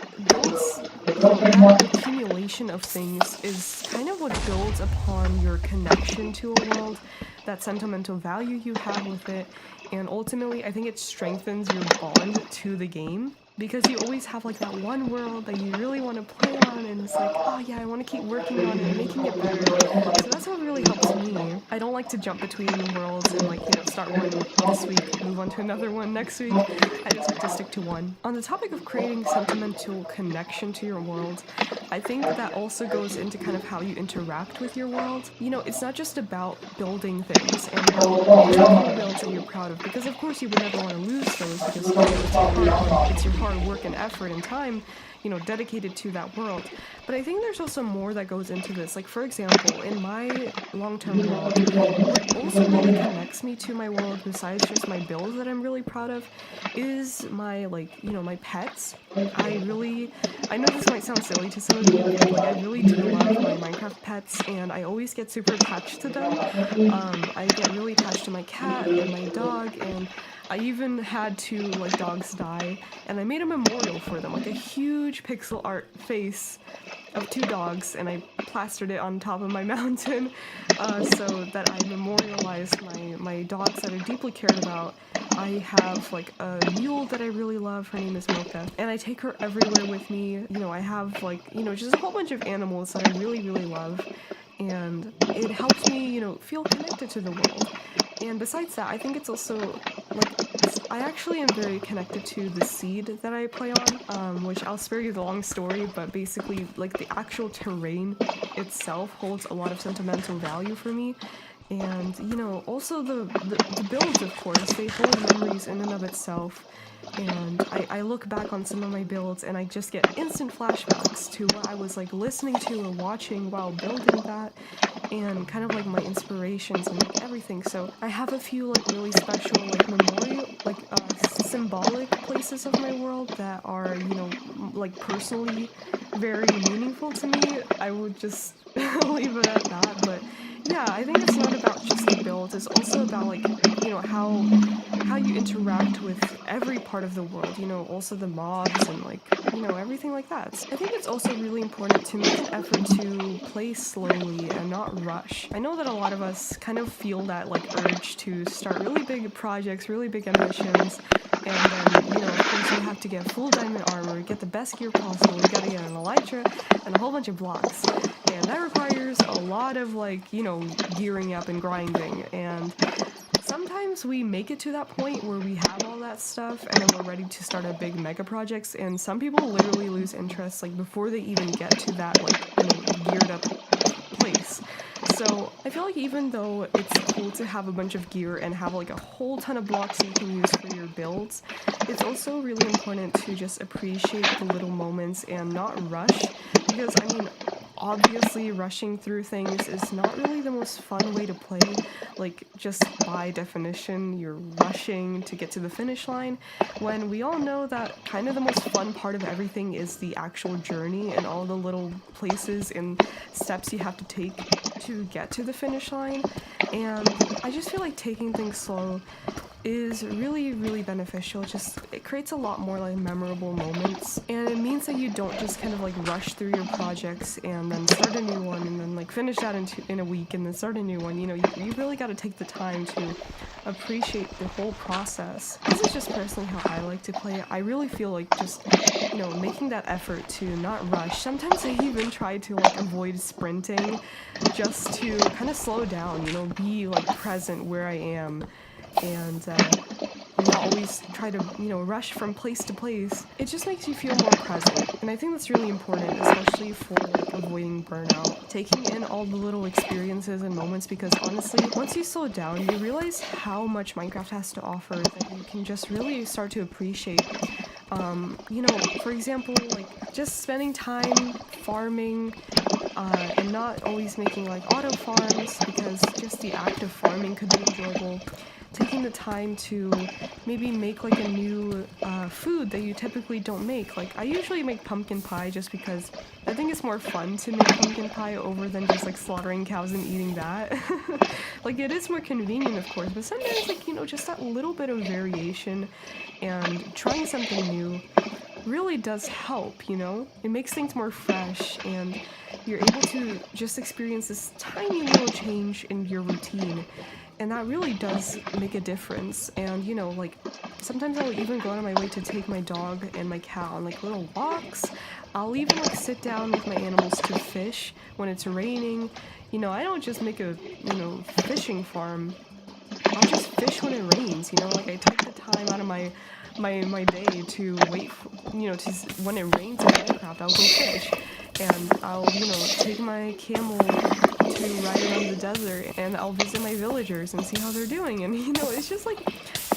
accumulation of things is kind of what builds upon your connection to a world, that sentimental value you have with it, and ultimately I think it strengthens your bond to the game. Because you always have like that one world that you really want to play on, and it's like, oh yeah, I want to keep working on it and making it better. So that's what really helps me. I don't like to jump between worlds and like, start one this week, move on to another one next week. I just like to stick to one. On the topic of creating sentimental connection to your world, I think that also goes into kind of how you interact with your world. It's not just about building things and making cool builds that you're proud of, because of course you would never want to lose those, because it's your hard work and effort and time, dedicated to that world. But I think there's also more that goes into this. Like, for example, in my long-term world, what also really connects me to my world, besides just my builds that I'm really proud of, is my, my pets. I know this might sound silly to some of you, but I really do love my Minecraft pets, and I always get super attached to them. I get really attached to my cat and my dog, and I even had two dogs die, and I made a memorial for them, like a huge pixel art face of two dogs, and I plastered it on top of my mountain so that I memorialized my dogs that I deeply cared about. I have a mule that I really love. Her name is Mocha, and I take her everywhere with me. I have just a whole bunch of animals that I really, really love, and it helps me, feel connected to the world. And besides that, I think it's also, I actually am very connected to the seed that I play on, which I'll spare you the long story, but basically, the actual terrain itself holds a lot of sentimental value for me. And, also the builds, of course, they hold memories in and of itself. And I look back on some of my builds and I just get instant flashbacks to what I was listening to or watching while building that, and kind of my inspirations and everything. So I have a few really special memorial symbolic places of my world that are personally very meaningful to me. I would just leave it at that. But yeah, I think it's not about just the builds. It's also about how you interact with every part of the world, also the mobs and everything like that. I think it's also really important to make an effort to play slowly and not rush. I know that a lot of us kind of feel that urge to start really big projects, really big ambitions, and then, of course you have to get full diamond armor, get the best gear possible, you gotta get an elytra, and a whole bunch of blocks. And that requires a lot of gearing up and grinding, and sometimes we make it to that point where we have all that stuff and then we're ready to start our big mega projects, and some people literally lose interest like before they even get to that geared up place. So I feel like even though it's cool to have a bunch of gear and have like a whole ton of blocks you can use for your builds, it's also really important to just appreciate the little moments and not rush, because I mean, obviously rushing through things is not really the most fun way to play. Like, just by definition, you're rushing to get to the finish line, when we all know that kind of the most fun part of everything is the actual journey and all the little places and steps you have to take to get to the finish line. And I just feel like taking things slow is really, really beneficial. It creates a lot more like memorable moments, and it means that you don't just kind of like rush through your projects and then start a new one and then like finish that in a week and then start a new one. You know, you really got to take the time to appreciate the whole process. This is just personally how I like to play it. I really feel like just, making that effort to not rush. Sometimes I even try to like avoid sprinting just to kind of slow down, be like present where I am, and not always try to, rush from place to place. It just makes you feel more present, and I think that's really important, especially for like avoiding burnout. Taking in all the little experiences and moments, because honestly, once you slow down, you realize how much Minecraft has to offer that you can just really start to appreciate. For example, like just spending time farming, and not always making like auto farms, because just the act of farming could be enjoyable. Taking the time to maybe make like a new food that you typically don't make. Like, I usually make pumpkin pie just because I think it's more fun to make pumpkin pie over than just like slaughtering cows and eating that. Like, it is more convenient, of course, but sometimes like, just that little bit of variation and trying something new really does help, It makes things more fresh, and you're able to just experience this tiny little change in your routine. And that really does make a difference. And, like, sometimes I'll even go out of my way to take my dog and my cat on, like, little walks. I'll even, like, sit down with my animals to fish when it's raining. I don't just make a, fishing farm. I'll just fish when it rains, Like, I take the time out of my day to wait for, when it rains in Minecraft, I'll go fish. And I'll, take my camel to ride around the desert, and I'll visit my villagers and see how they're doing. And, it's just like,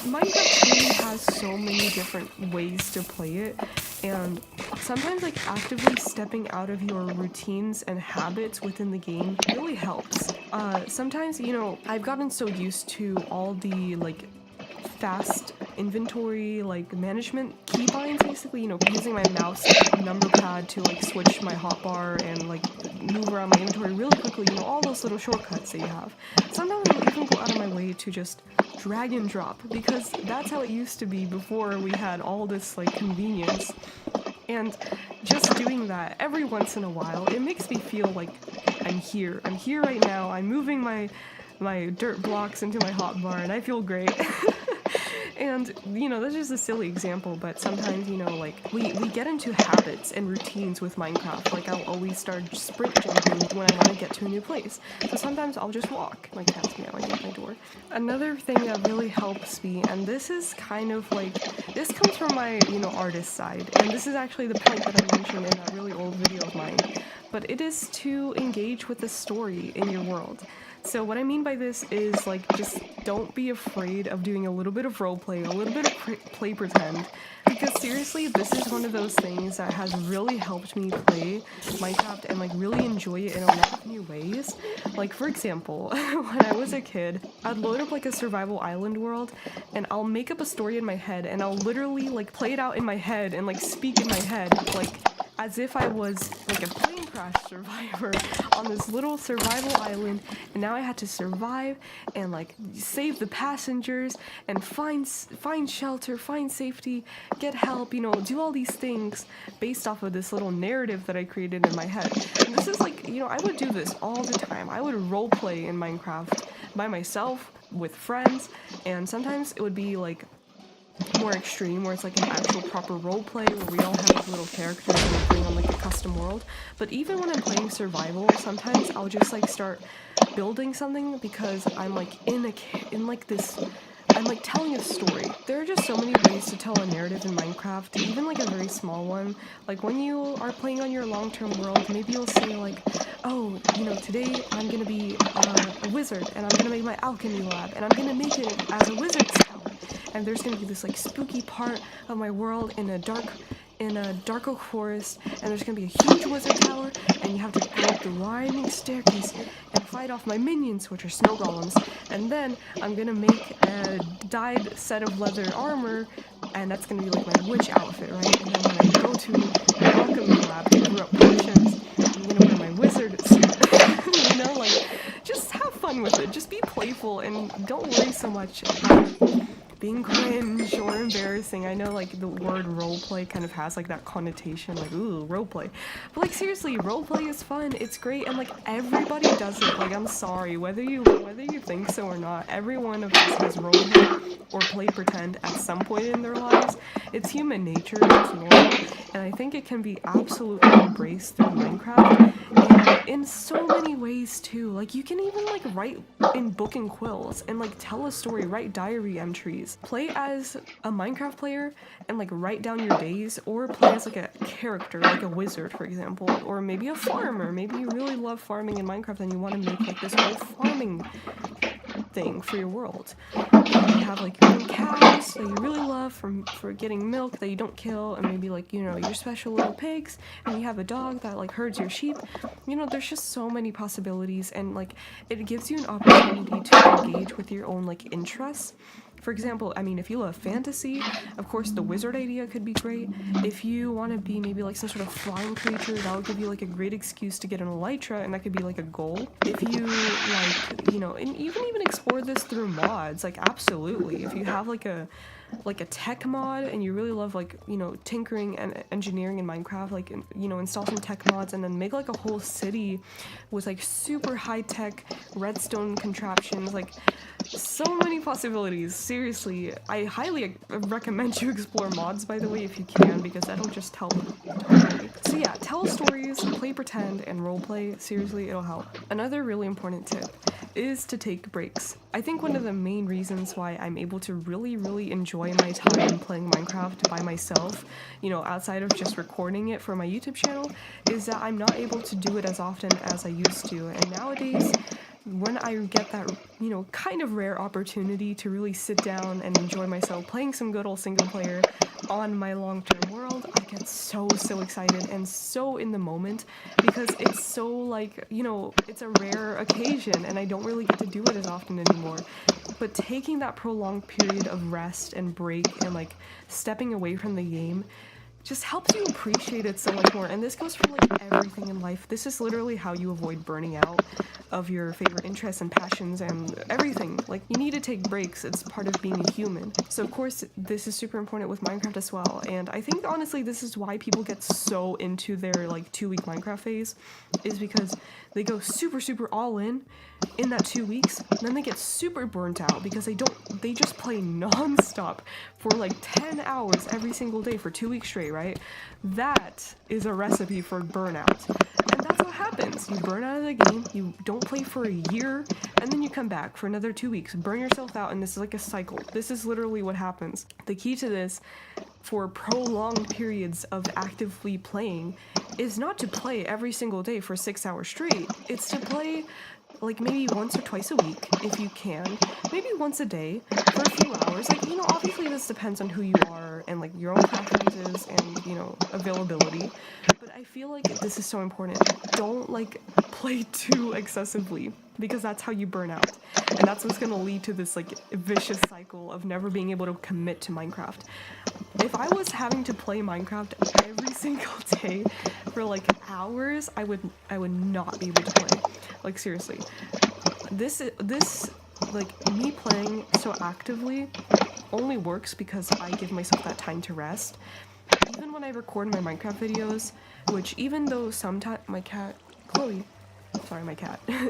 Minecraft really has so many different ways to play it. And sometimes, like, actively stepping out of your routines and habits within the game really helps. Sometimes, I've gotten so used to all the, like, fast inventory like management keybinds, basically, using my mouse number pad to like switch my hotbar and like move around my inventory really quickly, all those little shortcuts that you have. Sometimes I'll even go out of my way to just drag and drop, because that's how it used to be before we had all this like convenience. And just doing that every once in a while, it makes me feel like I'm here right now, I'm moving my dirt blocks into my hotbar, and I feel great. And, that's just a silly example, but sometimes, like, we get into habits and routines with Minecraft. Like, I'll always start sprint jumping when I want to get to a new place. So sometimes I'll just walk. My cat's meowing at my door. Another thing that really helps me, and this is kind of like, this comes from my, artist side, and this is actually the point that I mentioned in that really old video of mine, but it is to engage with the story in your world. So what I mean by this is, like, just don't be afraid of doing a little bit of roleplay, a little bit of play pretend, because seriously, this is one of those things that has really helped me play Minecraft and, like, really enjoy it in a lot of new ways. Like, for example, when I was a kid, I'd load up, like, a survival island world, and I'll make up a story in my head, and I'll literally, like, play it out in my head and, like, speak in my head, like, as if I was like a plane crash survivor on this little survival island, and now I had to survive and like save the passengers and find shelter, find safety, get help, do all these things based off of this little narrative that I created in my head. And this is like, I would do this all the time. I would role play in Minecraft by myself, with friends, and sometimes it would be like more extreme, where it's like an actual proper role play where we all have like little characters and we're playing on like a custom world. But even when I'm playing survival, sometimes I'll just like start building something because I'm like in like this. I'm like telling a story. There are just so many ways to tell a narrative in Minecraft, even like a very small one. Like when you are playing on your long-term world, maybe you'll say like, oh, you know, today I'm gonna be a wizard and I'm gonna make my alchemy lab and I'm gonna make it as a wizard's tower. And there's gonna be this like spooky part of my world in a dark oak forest, and there's gonna be a huge wizard tower, and you have to go up the winding staircase and fight off my minions, which are snow golems. And then I'm gonna make a dyed set of leather armor, and that's gonna be like my witch outfit, right? And then when I go to my alchemy lab to brew up potions, I'm gonna wear my wizard suit. You know, like, just have fun with it. Just be playful and don't worry so much about being cringe or embarrassing. I know like the word roleplay kind of has like that connotation, like, ooh, roleplay. But like seriously, roleplay is fun, it's great, and like everybody does it. Like, I'm sorry, whether you think so or not, every one of us has roleplay or play pretend at some point in their lives. It's human nature, it's normal, and I think it can be absolutely embraced through Minecraft. And in so many ways too. Like, you can even like write in book and quills and like tell a story, write diary entries, play as a Minecraft player and like write down your days, or play as like a character, like a wizard for example, or maybe a farmer. Maybe you really love farming in Minecraft and you want to make like this whole farming thing for your world. You have like your own cows that you really love for getting milk that you don't kill, and maybe like, you know, your special little pigs, and you have a dog that like herds your sheep. You know, there's just so many possibilities, and like it gives you an opportunity to engage with your own like interests. For example, I mean, if you love fantasy, of course the wizard idea could be great. If you want to be maybe like some sort of flying creature, that would give you like a great excuse to get an elytra, and that could be like a goal. If you like, you know, and you can even explore this through mods, like absolutely. If you have like a tech mod and you really love like, you know, tinkering and engineering in Minecraft, like, you know, install some tech mods and then make like a whole city with like super high-tech redstone contraptions, like so many possibilities. Seriously, I highly recommend you explore mods, by the way, if you can, because that'll just help totally. So yeah, tell stories, play pretend, and roleplay. Seriously, it'll help. Another really important tip is to take breaks. I think one of the main reasons why I'm able to really enjoy my time playing Minecraft by myself, you know, outside of just recording it for my YouTube channel, is that I'm not able to do it as often as I used to. And nowadays, when I get that, you know, kind of rare opportunity to really sit down and enjoy myself playing some good old single player on my long-term world, I get so excited and so in the moment, because it's so like, you know, it's a rare occasion and I don't really get to do it as often anymore. But taking that prolonged period of rest and break and like stepping away from the game just helps you appreciate it so much more. And this goes for like everything in life. This is literally how you avoid burning out of your favorite interests and passions and everything. Like, you need to take breaks. It's part of being a human. So of course this is super important with Minecraft as well. And I think honestly this is why people get so into their like 2-week Minecraft phase, is because they go super all in that 2 weeks, and then they get super burnt out because they just play non-stop for like 10 hours every single day for 2 weeks straight, right? That is a recipe for burnout. And that's what happens. You burn out of the game, you don't play for a year, and then you come back for another 2 weeks, burn yourself out, and this is like a cycle. This is literally what happens. The key to this for prolonged periods of actively playing is not to play every single day for 6 hours straight. It's to play like maybe once or twice a week if you can, maybe once a day for a few hours. Like, you know, obviously this depends on who you are and like your own preferences and, you know, availability, but I feel like this is so important. Don't like play too excessively, because that's how you burn out, and that's what's gonna lead to this like vicious cycle of never being able to commit to Minecraft. If I was having to play Minecraft every single day for like hours, I would not be able to play. Like, seriously. This like me playing so actively only works because I give myself that time to rest. Even when I record my Minecraft videos, which even though sometimes my cat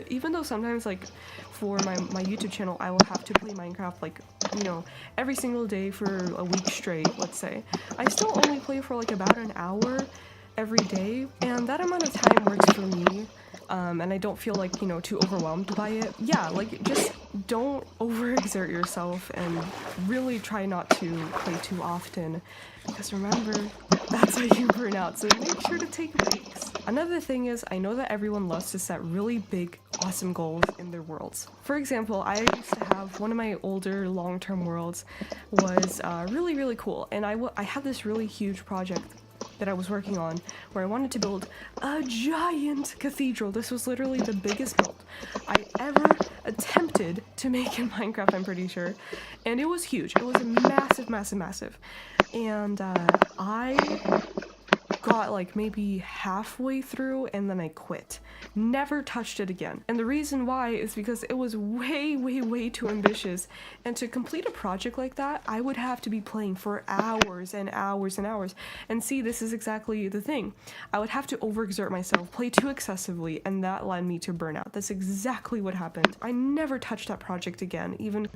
even though sometimes like for my YouTube channel I will have to play Minecraft like, you know, every single day for a week straight, let's say, I still only play for like about an hour every day, and that amount of time works for me. and I don't feel like, too overwhelmed by it, yeah, like, just don't overexert yourself and really try not to play too often, because remember, that's how you burn out, so make sure to take breaks. Another thing is, I know that everyone loves to set really big, awesome goals in their worlds. For example, I used to have one of my older long-term worlds was really, really cool, and I had this really huge project that I was working on where I wanted to build a giant cathedral. This was literally the biggest build I ever attempted to make in Minecraft, I'm pretty sure. And it was huge. It was massive, massive, massive. And I got like maybe halfway through and then I quit. Never touched it again. And the reason why is because it was way, way, way too ambitious. And to complete a project like that, I would have to be playing for hours and hours and hours. And see, this is exactly the thing. I would have to overexert myself, play too excessively, and that led me to burnout. That's exactly what happened. I never touched that project again. Even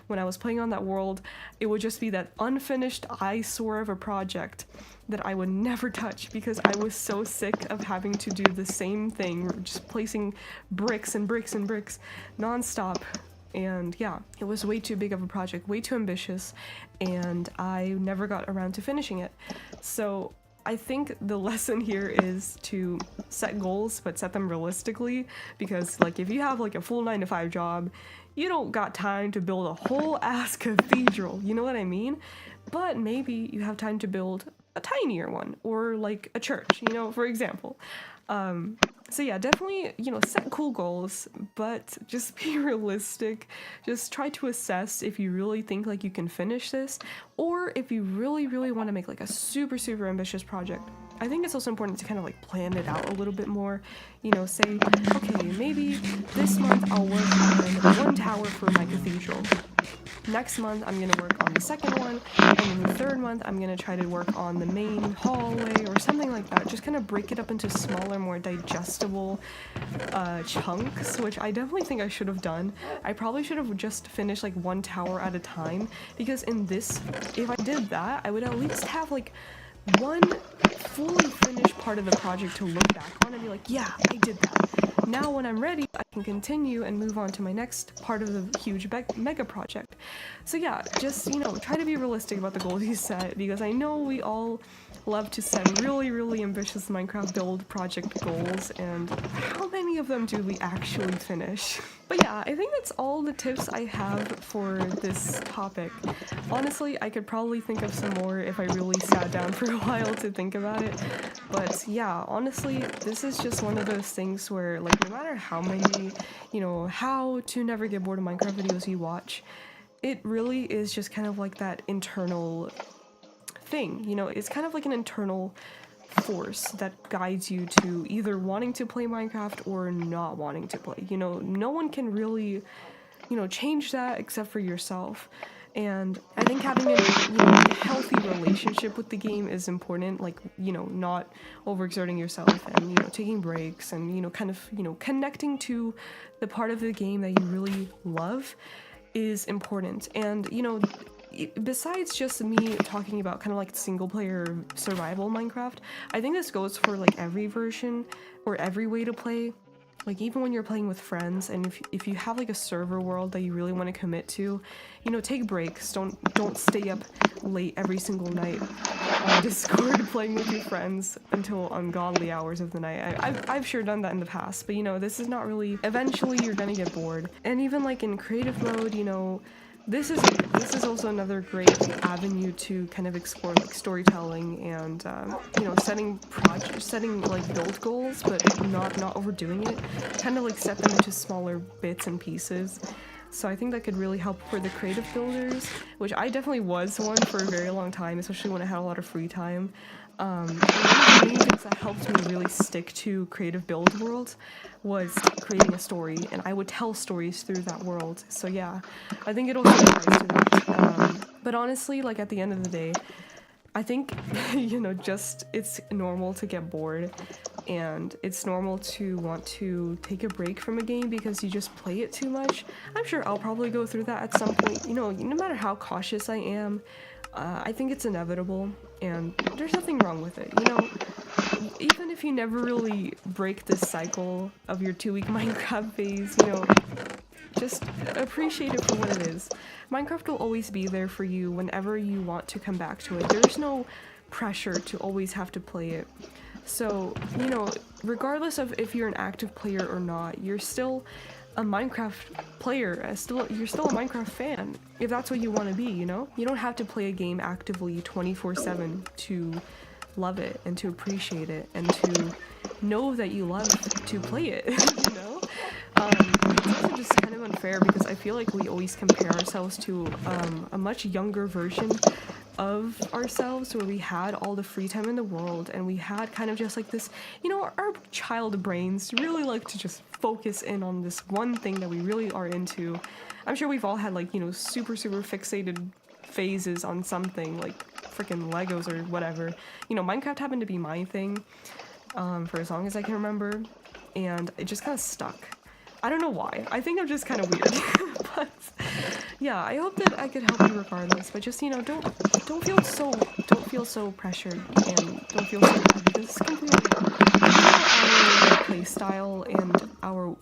when I was playing on that world, it would just be that unfinished eyesore of a project that I would never touch because I was so sick of having to do the same thing, just placing bricks and bricks and bricks nonstop. And yeah, it was way too big of a project, way too ambitious, and I never got around to finishing it. So I think the lesson here is to set goals, but set them realistically, because like if you have like a full 9-to-5 job, you don't got time to build a whole ass cathedral, you know what I mean? But maybe you have time to build a tinier one, or like a church, for example. So yeah, definitely, set cool goals, but just be realistic. Just try to assess if you really think like you can finish this, or if you really, really want to make like a super, super ambitious project. I think it's also important to kind of like plan it out a little bit more, say, okay, maybe this month I'll work on one tower for my cathedral. Next month, I'm gonna work on the second one, and then the third month, I'm gonna try to work on the main hallway or something like that. Just kind of break it up into smaller, more digestible chunks, which I definitely think I should have done. I probably should have just finished like one tower at a time, because in this, if I did that, I would at least have like one fully finished part of the project to look back on and be like, yeah, I did that. Now when I'm ready, I can continue and move on to my next part of the huge mega project. So yeah, just, try to be realistic about the goals you set, because I know we all love to set really, really ambitious Minecraft build project goals, and how many of them do we actually finish? But yeah, I think that's all the tips I have for this topic. Honestly, I could probably think of some more if I really sat down for a while to think about it. But yeah, honestly, this is just one of those things where, like, no matter how many, how to never get bored of Minecraft videos you watch, it really is just kind of like that internal thing, it's kind of like an internal force that guides you to either wanting to play Minecraft or not wanting to play. No one can really, change that except for yourself. And I think having a healthy relationship with the game is important, like, not overexerting yourself and, taking breaks and, kind of, connecting to the part of the game that you really love is important. And, besides just me talking about kind of like single player survival Minecraft, I think this goes for like every version or every way to play. Like even when you're playing with friends, and if you have like a server world that you really want to commit to, take breaks. Don't stay up late every single night on Discord playing with your friends until ungodly hours of the night. I've sure done that in the past, but this is not really. Eventually you're gonna get bored. And even like in creative mode, this is also another great avenue to kind of explore like storytelling and setting like build goals, but not overdoing it. Kind of like set them into smaller bits and pieces. So I think that could really help for the creative builders, which I definitely was one for a very long time, especially when I had a lot of free time. And one of the main things that helped me really stick to creative build worlds was creating a story, and I would tell stories through that world. So yeah, I think it also applies to that. But honestly, like at the end of the day, I think, just it's normal to get bored, and it's normal to want to take a break from a game because you just play it too much. I'm sure I'll probably go through that at some point, no matter how cautious I am. I think it's inevitable, and there's nothing wrong with it, even if you never really break this cycle of your 2-week Minecraft phase, just appreciate it for what it is. Minecraft will always be there for you whenever you want to come back to it. There's no pressure to always have to play it. So, regardless of if you're an active player or not, you're still a Minecraft player, you're still a Minecraft fan, if that's what you want to be, You don't have to play a game actively 24/7 to love it and to appreciate it and to know that you love to play it, It's also just kind of unfair because I feel like we always compare ourselves to a much younger version of ourselves where we had all the free time in the world and we had kind of just like this, our child brains really like to just focus in on this one thing that we really are into. I'm sure we've all had like, super fixated phases on something like freaking Legos or whatever. Minecraft happened to be my thing for as long as I can remember, and it just kind of stuck. I don't know why. I think I'm just kind of weird. But yeah, I hope that I could help you regardless. But just don't feel so pressured and don't feel so bad because it's completely our play style and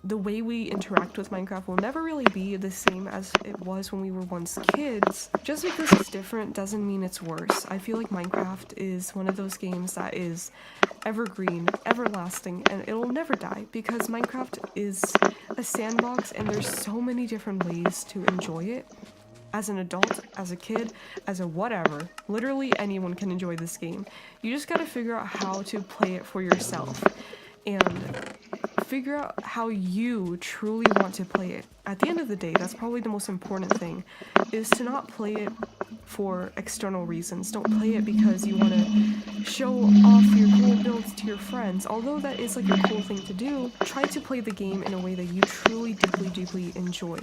the way we interact with Minecraft will never really be the same as it was when we were once kids. Just because it's different doesn't mean it's worse. I feel like Minecraft is one of those games that is evergreen, everlasting, and it'll never die because Minecraft is a sandbox and there's so many different ways to enjoy it. As an adult, as a kid, as a whatever, literally anyone can enjoy this game. You just gotta figure out how to play it for yourself and figure out how you truly want to play it. At the end of the day, that's probably the most important thing, is to not play it for external reasons. Don't play it because you want to show off your cool builds to your friends. Although that is like a cool thing to do, try to play the game in a way that you truly, deeply enjoy.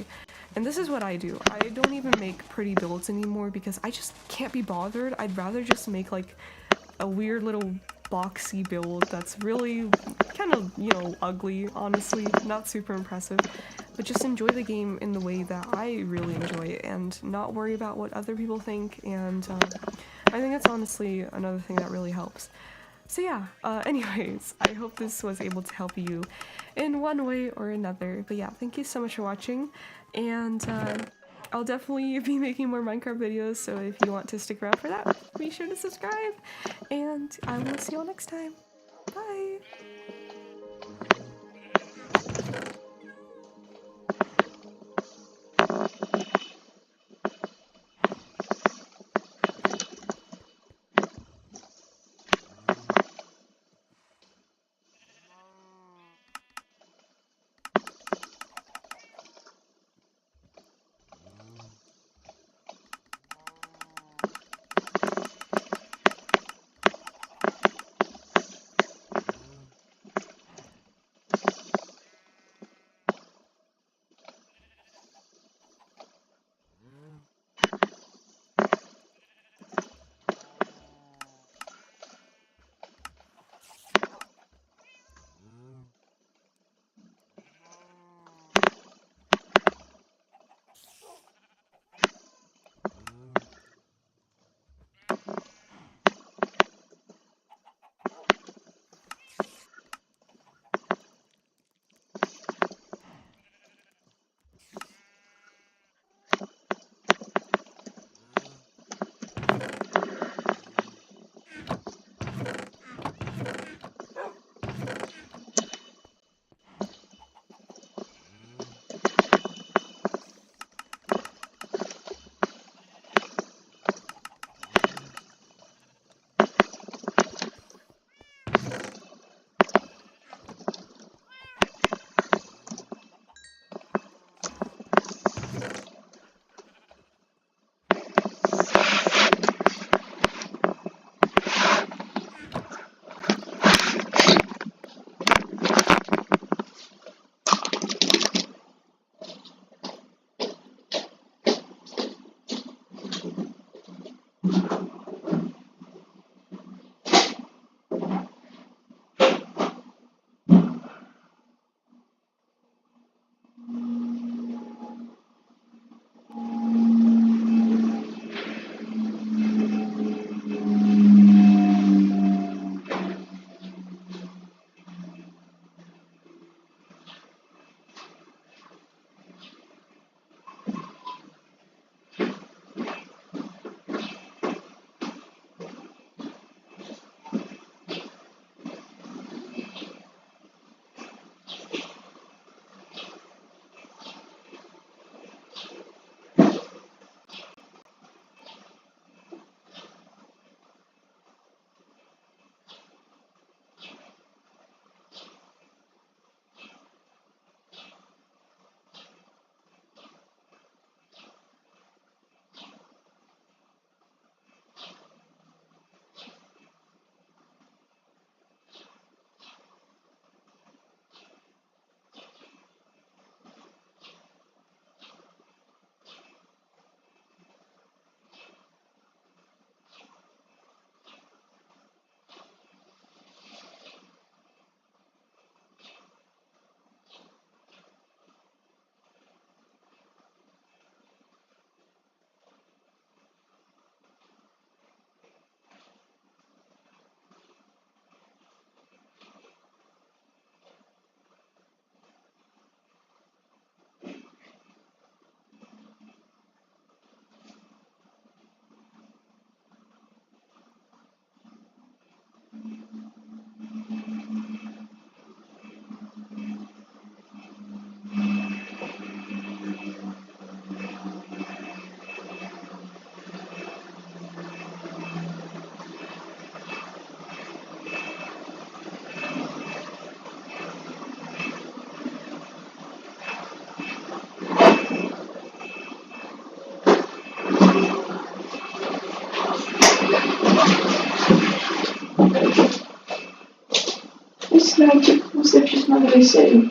And this is what I do. I don't even make pretty builds anymore because I just can't be bothered. I'd rather just make like a weird little boxy build that's really kind of, ugly, honestly, not super impressive, but just enjoy the game in the way that I really enjoy it and not worry about what other people think, and I think that's honestly another thing that really helps. So yeah, anyways, I hope this was able to help you in one way or another, but yeah, thank you so much for watching, and I'll definitely be making more Minecraft videos, so if you want to stick around for that, be sure to subscribe, and I will see you all next time. Bye! Esse mouse é preciso na wc.